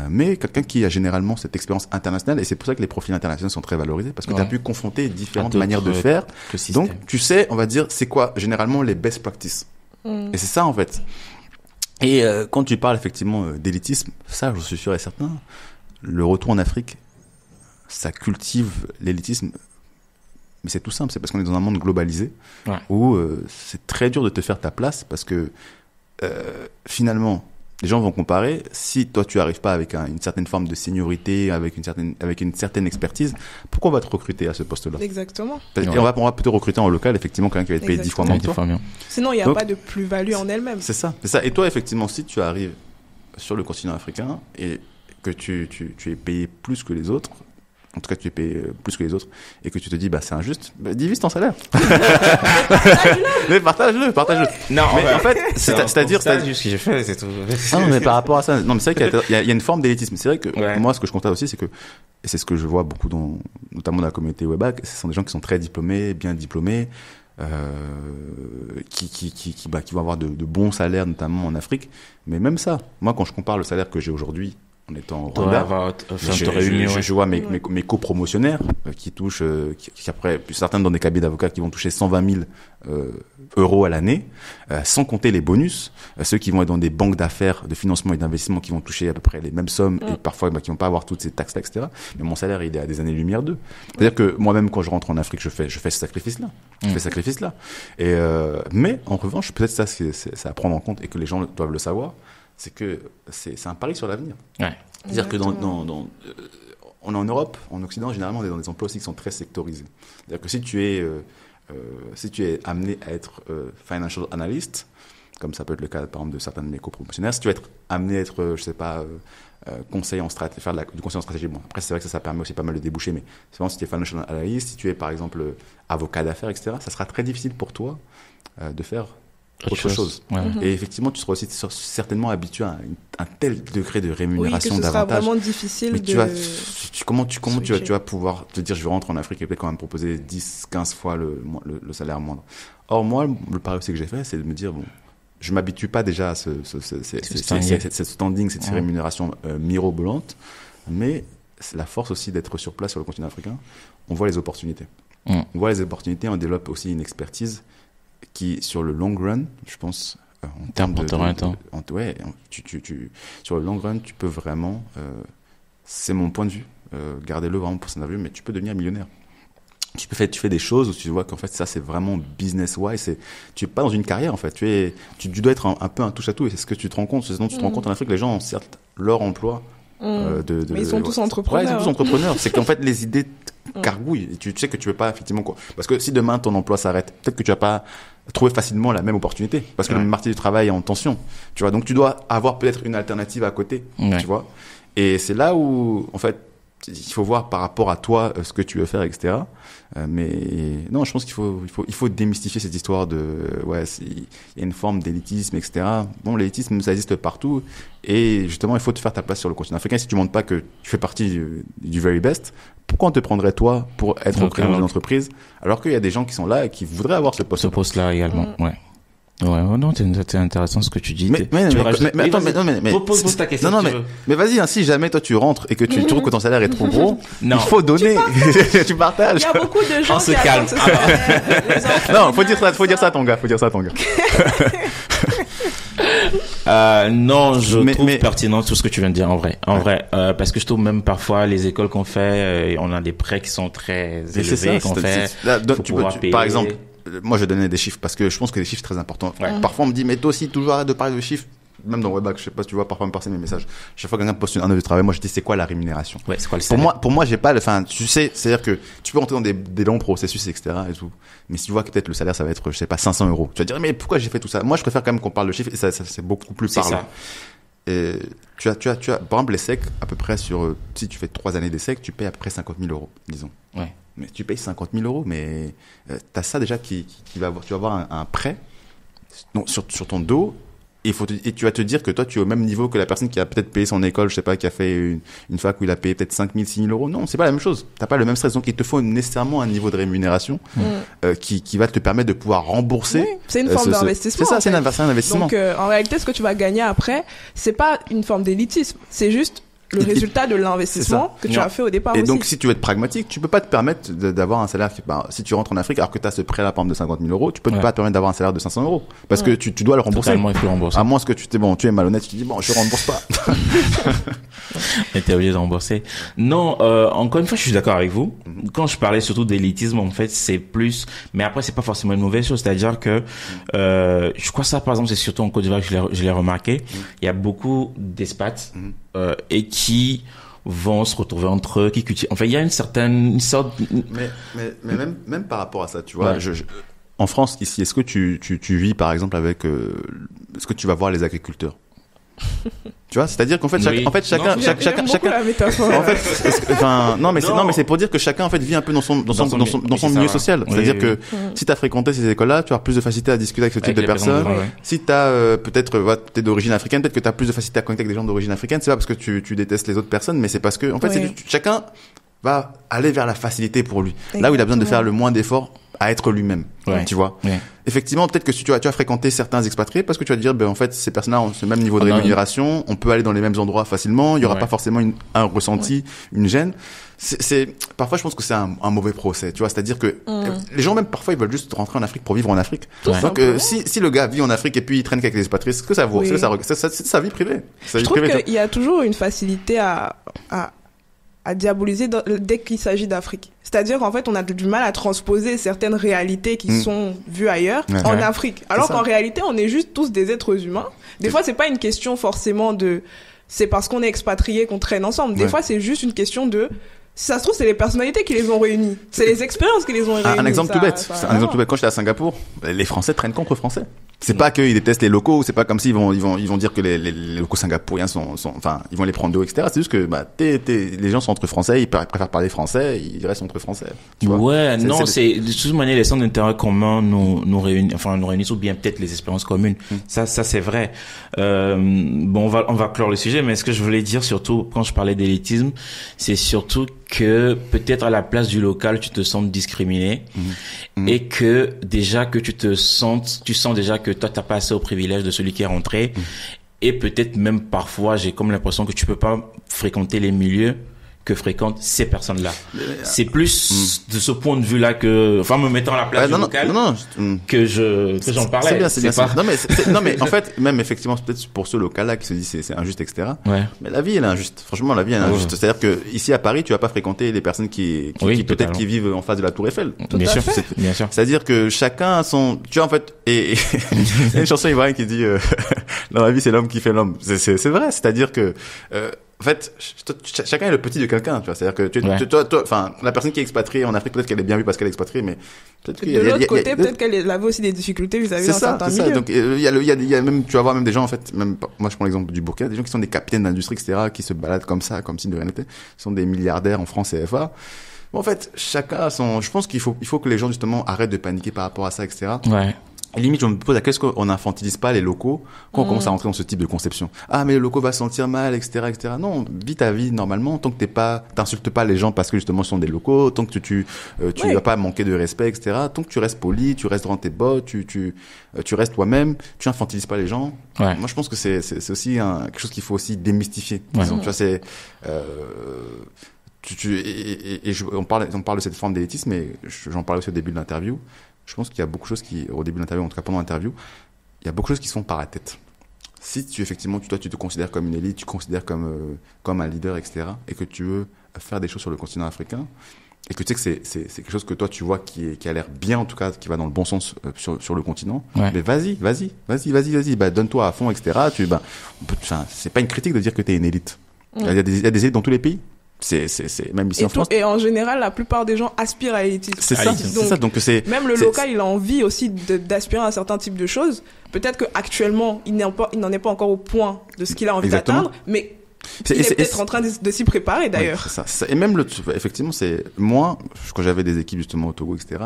Mais quelqu'un qui a généralement cette expérience internationale, et c'est pour ça que les profils internationaux sont très valorisés, parce que tu as pu confronter différentes manières de faire. Donc, tu sais, on va dire, c'est quoi généralement les best practices. Et c'est ça, en fait. Et quand tu parles effectivement d'élitisme, ça, je suis sûr et certain, le retour en Afrique, ça cultive l'élitisme. Mais c'est tout simple, c'est parce qu'on est dans un monde globalisé où c'est très dur de te faire ta place parce que finalement, les gens vont comparer. Si toi tu arrives pas avec une certaine forme de seniorité, avec une certaine expertise, pourquoi on va te recruter à ce poste-là? Exactement. Et on va plutôt recruter en local, effectivement, quelqu'un qui va être payé 10 fois moins que toi. Sinon, il n'y a pas de plus-value en elle-même. C'est ça. Et toi, effectivement, si tu arrives sur le continent africain et que tu es payé plus que les autres, en tout cas tu es payé plus que les autres, et que tu te dis c'est injuste, divise ton salaire. Mais partage-le. Non, mais en fait, c'est-à-dire juste ce que j'ai fait, c'est tout. Non, mais par rapport à ça, non, mais c'est vrai qu'il y a une forme d'élitisme. C'est vrai que moi, ce que je constate aussi, c'est que, et c'est ce que je vois beaucoup notamment dans la communauté Webac, ce sont des gens qui sont très diplômés, bien diplômés, qui vont avoir de bons salaires, notamment en Afrique. Mais même ça, moi, quand je compare le salaire que j'ai aujourd'hui en étant au Rwanda, je vois mes copromotionnaires qui touchent, qui après, certains dans des cabinets d'avocats qui vont toucher 120 000 euros à l'année, sans compter les bonus, ceux qui vont être dans des banques d'affaires, de financement et d'investissement qui vont toucher à peu près les mêmes sommes et parfois qui vont pas avoir toutes ces taxes-là, etc. Mais mon salaire, il est à des années-lumière d'eux. C'est-à-dire que moi-même, quand je rentre en Afrique, je fais ce sacrifice-là. Et mais en revanche, peut-être ça, c'est à prendre en compte et que les gens doivent le savoir. C'est que c'est un pari sur l'avenir. Ouais. C'est-à-dire que on est en Europe, en Occident, généralement, on est dans des emplois aussi qui sont très sectorisés. C'est-à-dire que si tu es amené à être financial analyst, comme ça peut être le cas, par exemple, de certains de mes copromotionnaires, si tu vas être amené à être, conseiller en stratégie, faire du conseil en stratégie, bon, après, c'est vrai que ça permet aussi pas mal de déboucher, mais c'est vraiment si tu es financial analyst, si tu es, par exemple, avocat d'affaires, etc., ça sera très difficile pour toi de faire autre chose. Ouais. Et effectivement, tu seras aussi certainement habitué à un tel degré de rémunération, d'avantages. C'est vraiment difficile. Mais comment tu vas pouvoir te dire je vais rentrer en Afrique et peut-être quand même proposer 10-15 fois le salaire moindre. Or, moi, le pari aussi que j'ai fait, c'est de me dire, je m'habitue pas déjà à cette standing, cette rémunération mirobolante, mais c'est la force aussi d'être sur place sur le continent africain. On voit les opportunités. On voit les opportunités, on développe aussi une expertise qui, sur le long run, je pense, en termes de sur le long run, tu peux vraiment, c'est mon point de vue, gardez-le vraiment pour son avis, mais tu peux devenir millionnaire. Tu fais des choses où tu vois qu'en fait ça c'est vraiment business wise, tu es pas dans une carrière en fait, tu dois être un peu un touche à tout, et c'est ce que tu te rends compte, c'est ce dont tu te rends compte en Afrique, les gens ont certes leur emploi, Mais ils sont tous entrepreneurs. Ouais, ils sont tous entrepreneurs. C'est qu'en fait, les idées cargouillent. Et tu sais que tu veux pas, effectivement, quoi. Parce que si demain ton emploi s'arrête, peut-être que tu vas pas trouver facilement la même opportunité. Parce que le marché du travail est en tension. Tu vois. Donc tu dois avoir peut-être une alternative à côté. Tu vois. Et c'est là où, en fait, il faut voir par rapport à toi ce que tu veux faire, etc. Mais non, je pense qu'il faut démystifier cette histoire de il y a une forme d'élitisme, etc. Bon, l'élitisme, ça existe partout, et justement, il faut te faire ta place sur le continent africain. Si tu montres pas que tu fais partie du very best, pourquoi on te prendrait toi pour être au créneau d'une entreprise, alors qu'il y a des gens qui sont là et qui voudraient avoir ce poste. Ce poste-là également, Ouais, non, c'est intéressant ce que tu dis. Mais pose ta question. Non, mais vas-y, hein, si jamais toi tu rentres et que tu trouves que ton salaire est trop gros, il faut donner. Tu partages. Il y a beaucoup de gens qui se calment. Non, faut dire ça à ton gars. Non, je trouve pertinent tout ce que tu viens de dire en vrai, parce que je trouve même parfois les écoles qu'on fait, on a des prêts qui sont très élevés qu'on fait. Par exemple. Moi, je donnais des chiffres parce que je pense que les chiffres sont très importants. Parfois, on me dit, mais toi aussi, toujours arrête de parler de chiffres. Même dans Webac, je sais pas si tu vois, parfois me passer mes messages. Chaque fois que quelqu'un poste une offre de travail, moi, je dis, c'est quoi la rémunération? Ouais, c'est quoi le salaire? Pour moi, j'ai pas tu sais, c'est-à-dire que tu peux rentrer dans des longs processus, etc. et tout. Mais si tu vois que peut-être le salaire, ça va être, je sais pas, 500 €. Tu vas dire, mais pourquoi j'ai fait tout ça? Moi, je préfère quand même qu'on parle de chiffres et ça c'est beaucoup plus parlant. Et tu as, par exemple, les SEC, à peu près si tu fais 3 années d'essai, tu payes à peu près 50 000 €, disons. Ouais. Mais tu payes 50 000 €, mais t'as ça déjà tu vas avoir un prêt sur ton dos, et tu vas te dire que toi tu es au même niveau que la personne qui a peut-être payé son école, je sais pas, qui a fait une fac où il a payé peut-être 5 000, 6 000 €. Non, c'est pas la même chose. T'as pas le même stress. Donc il te faut nécessairement un niveau de rémunération qui va te permettre de pouvoir rembourser. Oui, c'est une forme d'investissement. C'est ça, c'est un investissement. Donc en réalité, ce que tu vas gagner après, c'est pas une forme d'élitisme, c'est juste le résultat de l'investissement que tu as fait au départ. Et aussi. donc, si tu veux être pragmatique, tu peux pas te permettre d'avoir un salaire si tu rentres en Afrique alors que tu as ce prêt-là, par exemple, de 50 000 €, tu peux pas te permettre d'avoir un salaire de 500 € parce que tu dois le rembourser. Totalement, il faut le rembourser. À moins que tu es malhonnête, tu te dis, bon, je rembourse pas. Et t'es obligé de rembourser. Non, encore une fois, je suis d'accord avec vous. Quand je parlais surtout d'élitisme, en fait, c'est plus, mais après, c'est pas forcément une mauvaise chose. C'est-à-dire que, je crois ça, par exemple, c'est surtout en Côte d'Ivoire que je l'ai remarqué. Il y a beaucoup d'expats, et qui vont se retrouver entre eux, qui cultivent. Enfin, il y a une sorte. Mais même par rapport à ça, tu vois, en France, ici, est-ce que tu vis, par exemple, avec, est-ce que tu vas voir les agriculteurs? Tu vois, c'est-à-dire qu'en fait, chacun, la métaphore. En fait, non, mais c'est pour dire que chacun, en fait, vit un peu dans son milieu social. C'est-à-dire que si t'as fréquenté ces écoles-là, tu as plus de facilité à discuter avec ce type de personnes. Si t'as, t'es d'origine africaine, peut-être que t'as plus de facilité à connecter avec des gens d'origine africaine. C'est pas parce que tu détestes les autres personnes, mais c'est parce que, en fait, chacun va aller vers la facilité pour lui. Là où il a besoin de faire le moins d'efforts à être lui-même. Tu vois. Effectivement, peut-être que si tu vas fréquenter certains expatriés parce que tu vas te dire, en fait, ces personnes-là ont ce même niveau de rémunération, on peut aller dans les mêmes endroits facilement, il y aura pas forcément un ressenti, une gêne. Parfois, je pense que c'est un mauvais procès, tu vois, c'est-à-dire que les gens, même parfois, ils veulent juste rentrer en Afrique pour vivre en Afrique. Donc, si le gars vit en Afrique et puis il traîne qu'avec les expatriés, est-ce que ça vaut, c'est sa vie privée. Je trouve qu'il y a toujours une facilité à diaboliser dès qu'il s'agit d'Afrique. C'est-à-dire qu'en fait, on a du mal à transposer certaines réalités qui sont vues ailleurs en Afrique. Alors qu'en réalité, on est juste tous des êtres humains. Des fois, c'est pas une question forcément c'est parce qu'on est expatriés qu'on traîne ensemble. Des fois, c'est juste une question si ça se trouve, c'est les personnalités qui les ont réunis. C'est les expériences qui les ont réunis. Un exemple tout bête. Quand j'étais à Singapour, les Français traînent contre Français. C'est pas qu'ils détestent les locaux, c'est pas comme s'ils vont dire que les locaux singapouriens enfin, ils vont les prendre de haut, etc. C'est juste que, les gens sont entre Français, ils préfèrent parler français, ils restent entre Français. Tu vois. De toute manière, les centres d'intérêt communs nous réunissent, ou bien peut-être les expériences communes. Ça c'est vrai. On va clore le sujet, mais ce que je voulais dire surtout, quand je parlais d'élitisme, c'est surtout que peut-être à la place du local, tu te sens discriminé, et que déjà que tu sens déjà que toi t'as pas assez au privilège de celui qui est rentré, et peut-être même parfois j'ai comme l'impression que tu peux pas fréquenter les milieux que fréquentent ces personnes-là. C'est plus de ce point de vue-là me mettant à la place du local, que j'en parlais. C'est bien. Non, mais en fait, même effectivement, peut-être pour ce local-là qui se dit c'est injuste, etc. Mais la vie, elle est injuste. Franchement, la vie, elle est injuste. C'est-à-dire que ici à Paris, tu vas pas fréquenter les personnes qui peut-être qui vivent en face de la Tour Eiffel. Bien sûr. C'est-à-dire que chacun a son, tu vois, en fait, et il y a une chanson ivoirienne qui dit, dans la vie, c'est l'homme qui fait l'homme. C'est vrai. C'est-à-dire que, en fait, chacun est le petit de quelqu'un, tu vois. C'est-à-dire que toi, enfin, la personne qui est expatriée en Afrique, peut-être qu'elle est bien vue parce qu'elle est expatriée, mais peut-être qu'il y a de l'autre côté, peut-être qu'elle avait aussi des difficultés vis-à-vis d'un certain milieu. C'est ça. Donc, il y a même, tu vas voir même des gens, en fait, même, moi, je prends l'exemple du Burkina, des gens qui sont des capitaines d'industrie, etc., qui se baladent comme ça, comme si de rien n'était. Ils sont des milliardaires en France CFA. Bon, en fait, chacun a son, je pense qu'il faut que les gens, justement, arrêtent de paniquer par rapport à ça, etc. Ouais. Et limite, je me pose la question, est-ce qu'on n'infantilise pas les locaux quand on commence à rentrer dans ce type de conception? Ah, mais le loco va se sentir mal, etc., etc. Non, vis ta vie normalement, tant que t'insultes pas les gens parce que justement, ce sont des locaux, tant que tu vas pas manquer de respect, etc. Tant que tu restes poli, tu restes dans tes bottes, tu restes toi-même, tu infantilises pas les gens. Ouais. Moi, je pense que c'est aussi quelque chose qu'il faut aussi démystifier. Disons, tu vois, c'est, on parle de cette forme d'élitisme, mais j'en parlais aussi au début de l'interview. Je pense qu'il y a beaucoup de choses au début de l'interview, en tout cas pendant l'interview, il y a beaucoup de choses qui se font par la tête. Si effectivement, toi, tu te considères comme une élite, tu te considères comme un leader, etc., et que tu veux faire des choses sur le continent africain, et que tu sais que c'est quelque chose que toi, tu vois qui a l'air bien, en tout cas, qui va dans le bon sens sur le continent, mais vas-y, bah, donne-toi à fond, etc., c'est pas une critique de dire que t'es une élite. Il y a des élites dans tous les pays. C'est même ici en France. Et en général, la plupart des gens aspirent à l'élitisme. C'est ça. Donc même le local, il a envie aussi d'aspirer à un certain type de choses. Peut-être que actuellement, il n'en est pas encore au point de ce qu'il a envie d'atteindre, mais il est peut-être en train de s'y préparer d'ailleurs. Ouais, c'est ça. Et même effectivement, c'est moi quand j'avais des équipes justement au Togo, etc.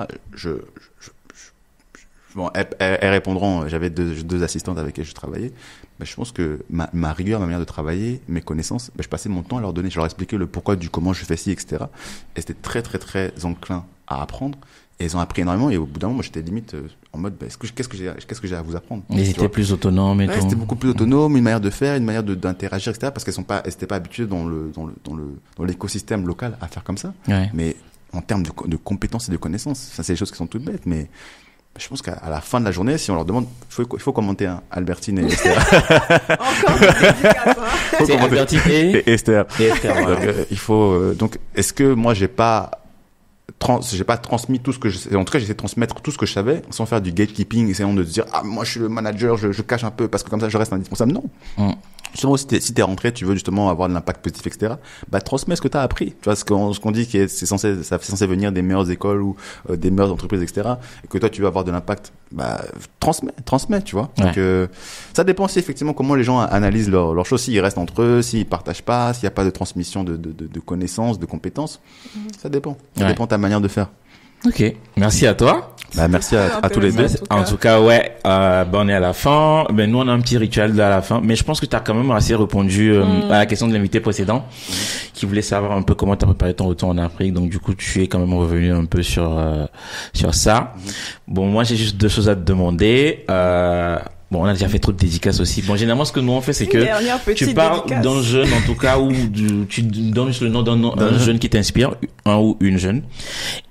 Bon, elles répondront. J'avais deux assistantes avec qui je travaillais. Mais je pense que ma rigueur, ma manière de travailler, mes connaissances, je passais mon temps à leur donner. Je leur expliquais le pourquoi du comment je fais ci, etc. Et c'était très, très, très enclin à apprendre. Et ils ont appris énormément. Et au bout d'un moment, moi, j'étais limite en mode, qu'est-ce que j'ai à vous apprendre? Ils étaient plus autonomes et tout. C'était beaucoup plus autonome, une manière de faire, une manière d'interagir, etc. Parce qu'elles n'étaient pas habituées dans l'écosystème local à faire comme ça. Ouais. Mais en termes de compétences et de connaissances, ça, c'est des choses qui sont toutes bêtes, mais je pense qu'à la fin de la journée, si on leur demande, il faut commenter Albertine et Esther. Encore une dédicace, hein. C'est Albertine et Esther. Voilà. Donc, il faut, donc, est-ce que moi, j'ai pas transmis tout ce que en tout cas, j'essaie de transmettre tout ce que je savais, sans faire du gatekeeping, essayant de dire, ah, moi, je suis le manager, je cache un peu, parce que comme ça, je reste indispensable. Non. Justement, si t'es rentré, tu veux justement avoir de l'impact positif, etc. Bah, transmets ce que t'as appris. Tu vois, ce qu'on dit ça fait censé venir des meilleures écoles ou des meilleures entreprises, etc. Et que toi, tu veux avoir de l'impact. Bah, transmets, tu vois. Ouais. Donc, ça dépend aussi, effectivement, comment les gens analysent leurs choses. S'ils restent entre eux, s'ils partagent pas, s'il y a pas de transmission de connaissances, de compétences. Ça dépend. Ça dépend de ta manière de faire. Ok. Merci à toi. Bah, merci à tous les deux. En tout cas, ouais, on est à la fin. Ben, nous, on a un petit rituel à la fin. Mais je pense que tu as quand même assez répondu à la question de l'invité précédent, qui voulait savoir un peu comment tu as préparé ton retour en Afrique. Donc, du coup, tu es quand même revenu un peu sur ça. Bon, moi, j'ai juste deux choses à te demander. Bon, on a déjà fait trop de dédicaces aussi. Bon, généralement, ce que nous on fait, c'est que tu parles d'un jeune, en tout cas, ou tu donnes le nom d'un jeune qui t'inspire, un ou une jeune,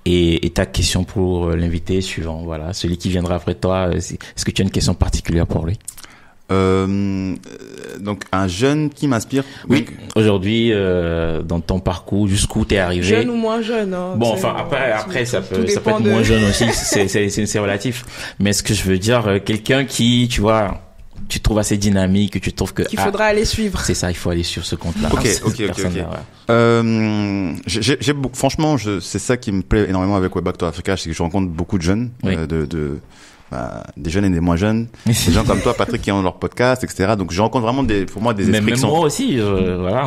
et ta question pour l'invité suivant. Voilà, celui qui viendra après toi. Est-ce que tu as une question particulière pour lui? Donc un jeune qui m'inspire. Oui. Aujourd'hui, dans ton parcours, jusqu'où t'es arrivé? Jeune ou moins jeune, hein. Bon, enfin après ça peut être moins jeune aussi. C'est relatif. Mais ce que je veux dire, quelqu'un qui, tu vois, tu trouves assez dynamique, que tu trouves que qu'il faudra aller suivre. C'est ça, il faut aller sur ce compte-là. Ok. Ouais. Franchement, c'est ça qui me plaît énormément avec Way Back to Africa, c'est que je rencontre beaucoup de jeunes, des jeunes et des moins jeunes, des gens comme toi, Patrick, qui ont leur podcast, etc. Donc, je rencontre vraiment pour moi, des esprits qui sont... Même moi aussi, voilà.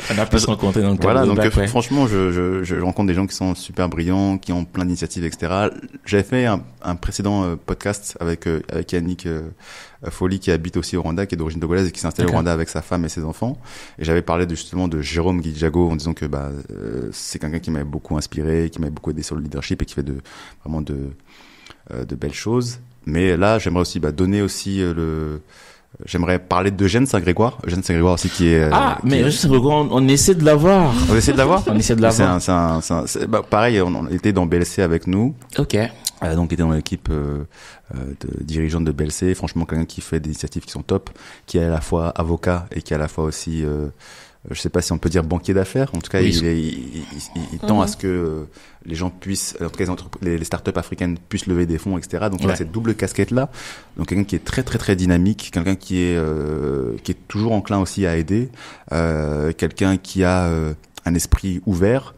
On a pu se rencontrer dans le cadre voilà, donc, Back, franchement, je rencontre des gens qui sont super brillants, qui ont plein d'initiatives, etc. J'avais fait un précédent podcast avec Yannick Folly, qui habite aussi au Rwanda, qui est d'origine togolaise et qui s'est installé au Rwanda avec sa femme et ses enfants. Et j'avais parlé justement de Jérôme Guidjago en disant que, c'est quelqu'un qui m'avait beaucoup inspiré, qui m'avait beaucoup aidé sur le leadership et qui fait vraiment de belles choses. Mais là, j'aimerais aussi donner aussi j'aimerais parler d'Eugène Saint-Grégoire. Eugène Saint-Grégoire aussi qui est... mais Eugène Saint-Grégoire, on essaie de l'avoir. On essaie de l'avoir? On essaie de l'avoir. Pareil, on était dans BLC avec nous. Ok. Donc était dans l'équipe dirigeante de BLC. Franchement, quelqu'un qui fait des initiatives qui sont top, qui est à la fois avocat et qui est à la fois aussi, je sais pas si on peut dire banquier d'affaires. En tout cas, oui. il tend à ce que les gens puissent, en tout cas les startups africaines puissent lever des fonds, etc. Donc il a cette double casquette là. Donc quelqu'un qui est très très très dynamique, quelqu'un qui est toujours enclin aussi à aider, quelqu'un qui a un esprit ouvert.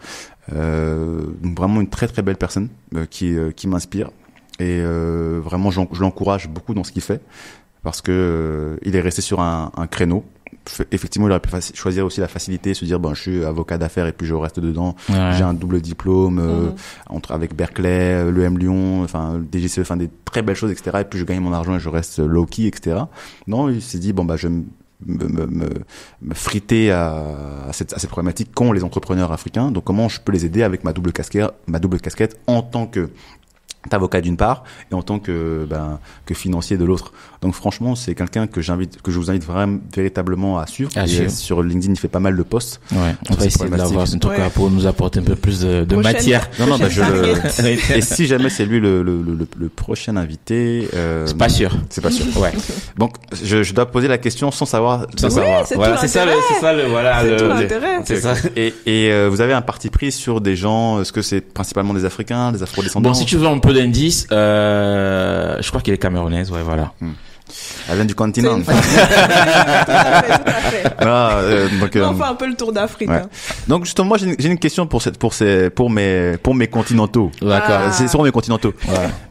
Donc vraiment une très très belle personne qui m'inspire et vraiment je l'encourage beaucoup dans ce qu'il fait parce que il est resté sur un créneau. Effectivement, il aurait pu choisir aussi la facilité, se dire je suis avocat d'affaires et puis je reste dedans. Ouais. J'ai un double diplôme avec Berkeley, l'EM Lyon, enfin DGCE, enfin des très belles choses, etc. Et puis je gagne mon argent et je reste low key, etc. Non, il s'est dit je vais me friter à cette problématique qu'ont les entrepreneurs africains. Donc comment je peux les aider avec ma double casquette en tant que avocat d'une part et en tant que financier de l'autre. Donc franchement, c'est quelqu'un que je vous invite vraiment véritablement à suivre. Sur LinkedIn, il fait pas mal de posts. Ouais, on va essayer de l'avoir en tout cas pour nous apporter un peu plus de matière. Non, et si jamais c'est lui le prochain invité, c'est pas sûr. C'est pas sûr. Ouais. Donc je dois poser la question sans savoir. Voilà, c'est ça l'intérêt. C'est ça. Et vous avez un parti pris sur des gens. Est-ce que c'est principalement des Africains, des Afro-descendants? Bon, si tu veux un peu d'indice, je crois qu'elle est camerounaise, ouais, voilà. Elle vient du continent. Tout à fait. On fait un peu le tour d'Afrique. Ouais. Donc justement, moi j'ai une question pour mes continentaux. D'accord. C'est sur mes continentaux.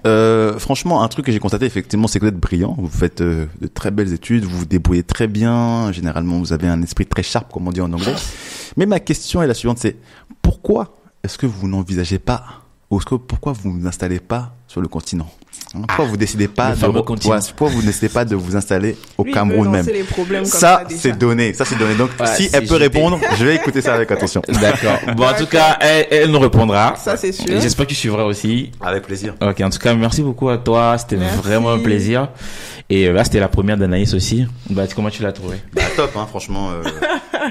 Ouais. Franchement, un truc que j'ai constaté effectivement, c'est que vous êtes brillant. Vous faites de très belles études, vous vous débrouillez très bien. Généralement, vous avez un esprit très sharp, comme on dit en anglais. Mais ma question est la suivante, c'est pourquoi est-ce que vous n'envisagez pas pourquoi vous ne vous installez pas sur le continent? Pourquoi vous décidez pas pourquoi vous décidez pas de vous installer au Cameroun même? Ça, c'est donné. Donc, si elle peut répondre, je vais écouter ça avec attention. D'accord. Bon, en tout cas, elle nous répondra. Ça, c'est sûr. Et j'espère que tu suivras aussi. Avec plaisir. Ok. En tout cas, merci beaucoup à toi. C'était vraiment un plaisir. Et là, c'était la première d'Anaïs aussi. Comment tu l'as trouvé? Top, hein, franchement.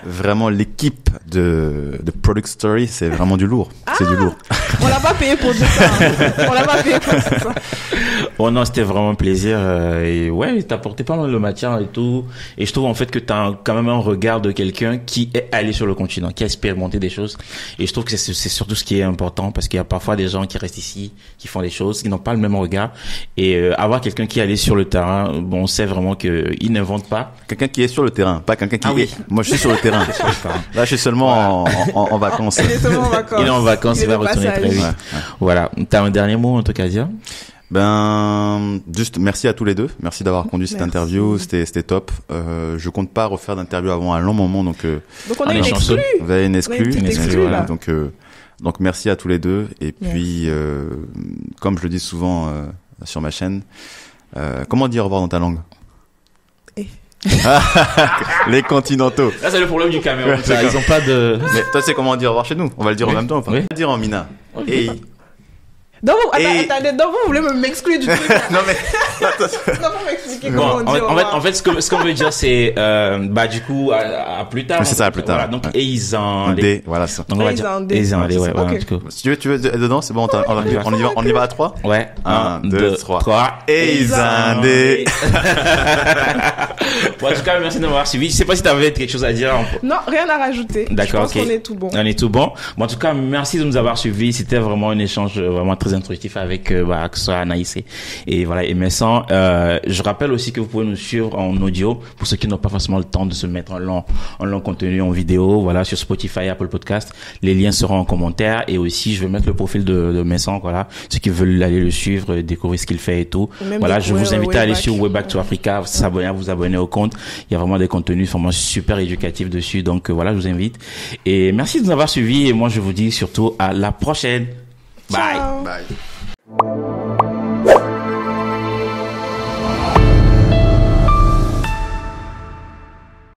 Vraiment, l'équipe de Product Story, c'est vraiment du lourd. C'est du lourd. On l'a pas payé pour tout ça. Oh non, c'était vraiment un plaisir. Et ouais, t'as apporté pas mal de matière et tout. Et je trouve en fait que t'as quand même un regard de quelqu'un qui est allé sur le continent, qui a expérimenté des choses. Et je trouve que c'est surtout ce qui est important parce qu'il y a parfois des gens qui restent ici, qui font des choses, qui n'ont pas le même regard. Et avoir quelqu'un qui est allé sur le terrain, on sait vraiment que il n'invente pas. Quelqu'un qui est sur le terrain, pas quelqu'un qui est. Moi, je suis sur le terrain. Là, je suis seulement en vacances. Il est seulement en vacances. Il est en vacances, il va retourner très vite. Ouais. Voilà. T'as un dernier mot en tout cas à dire? Juste merci à tous les deux. Merci d'avoir conduit cette interview. C'était top. Je compte pas refaire d'interview avant un long moment, donc on a une exclue. Vous avez une exclue. Voilà. Donc merci à tous les deux. Et puis, comme je le dis souvent sur ma chaîne, comment dire au revoir dans ta langue? Les continentaux. Là, c'est le problème du Cameroun. Ils ont pas de. Mais toi, c'est comment dire au revoir chez nous? On va le dire en même temps. On va le dire en Mina. Hey. Donc vous voulez m'exclure du truc? Non mais non, vous m'expliquer comment on dit. En fait, ce qu'on veut dire, c'est du coup à plus tard. C'est ça, à plus tard. Voilà, donc Eizandé. Voilà ça. Donc on va dire Eizandé, ouais. Si tu veux dedans, c'est bon. On y va à 3. Ouais. 1, 2, 3. Eizandé. Bon, en tout cas, merci de m'avoir suivi. Je sais pas si tu avais quelque chose à dire. Non, rien à rajouter. D'accord, ok. On est tout bon. On est tout bon. Bon, en tout cas, merci de nous avoir suivis. C'était vraiment un échange vraiment très instructif avec que ce soit Anaïs et voilà Messan. Je rappelle aussi que vous pouvez nous suivre en audio pour ceux qui n'ont pas forcément le temps de se mettre en long contenu en vidéo. Voilà, sur Spotify, Apple Podcast. Les liens seront en commentaire et aussi je vais mettre le profil de Messan. Voilà, ceux qui veulent aller le suivre, découvrir ce qu'il fait et tout. Même voilà, je vous invite à aller sur Way Back to Africa, vous abonner au compte. Il y a vraiment des contenus vraiment super éducatifs dessus. Donc voilà, je vous invite et merci de nous avoir suivis et moi je vous dis surtout à la prochaine. Bye. Ciao. Bye.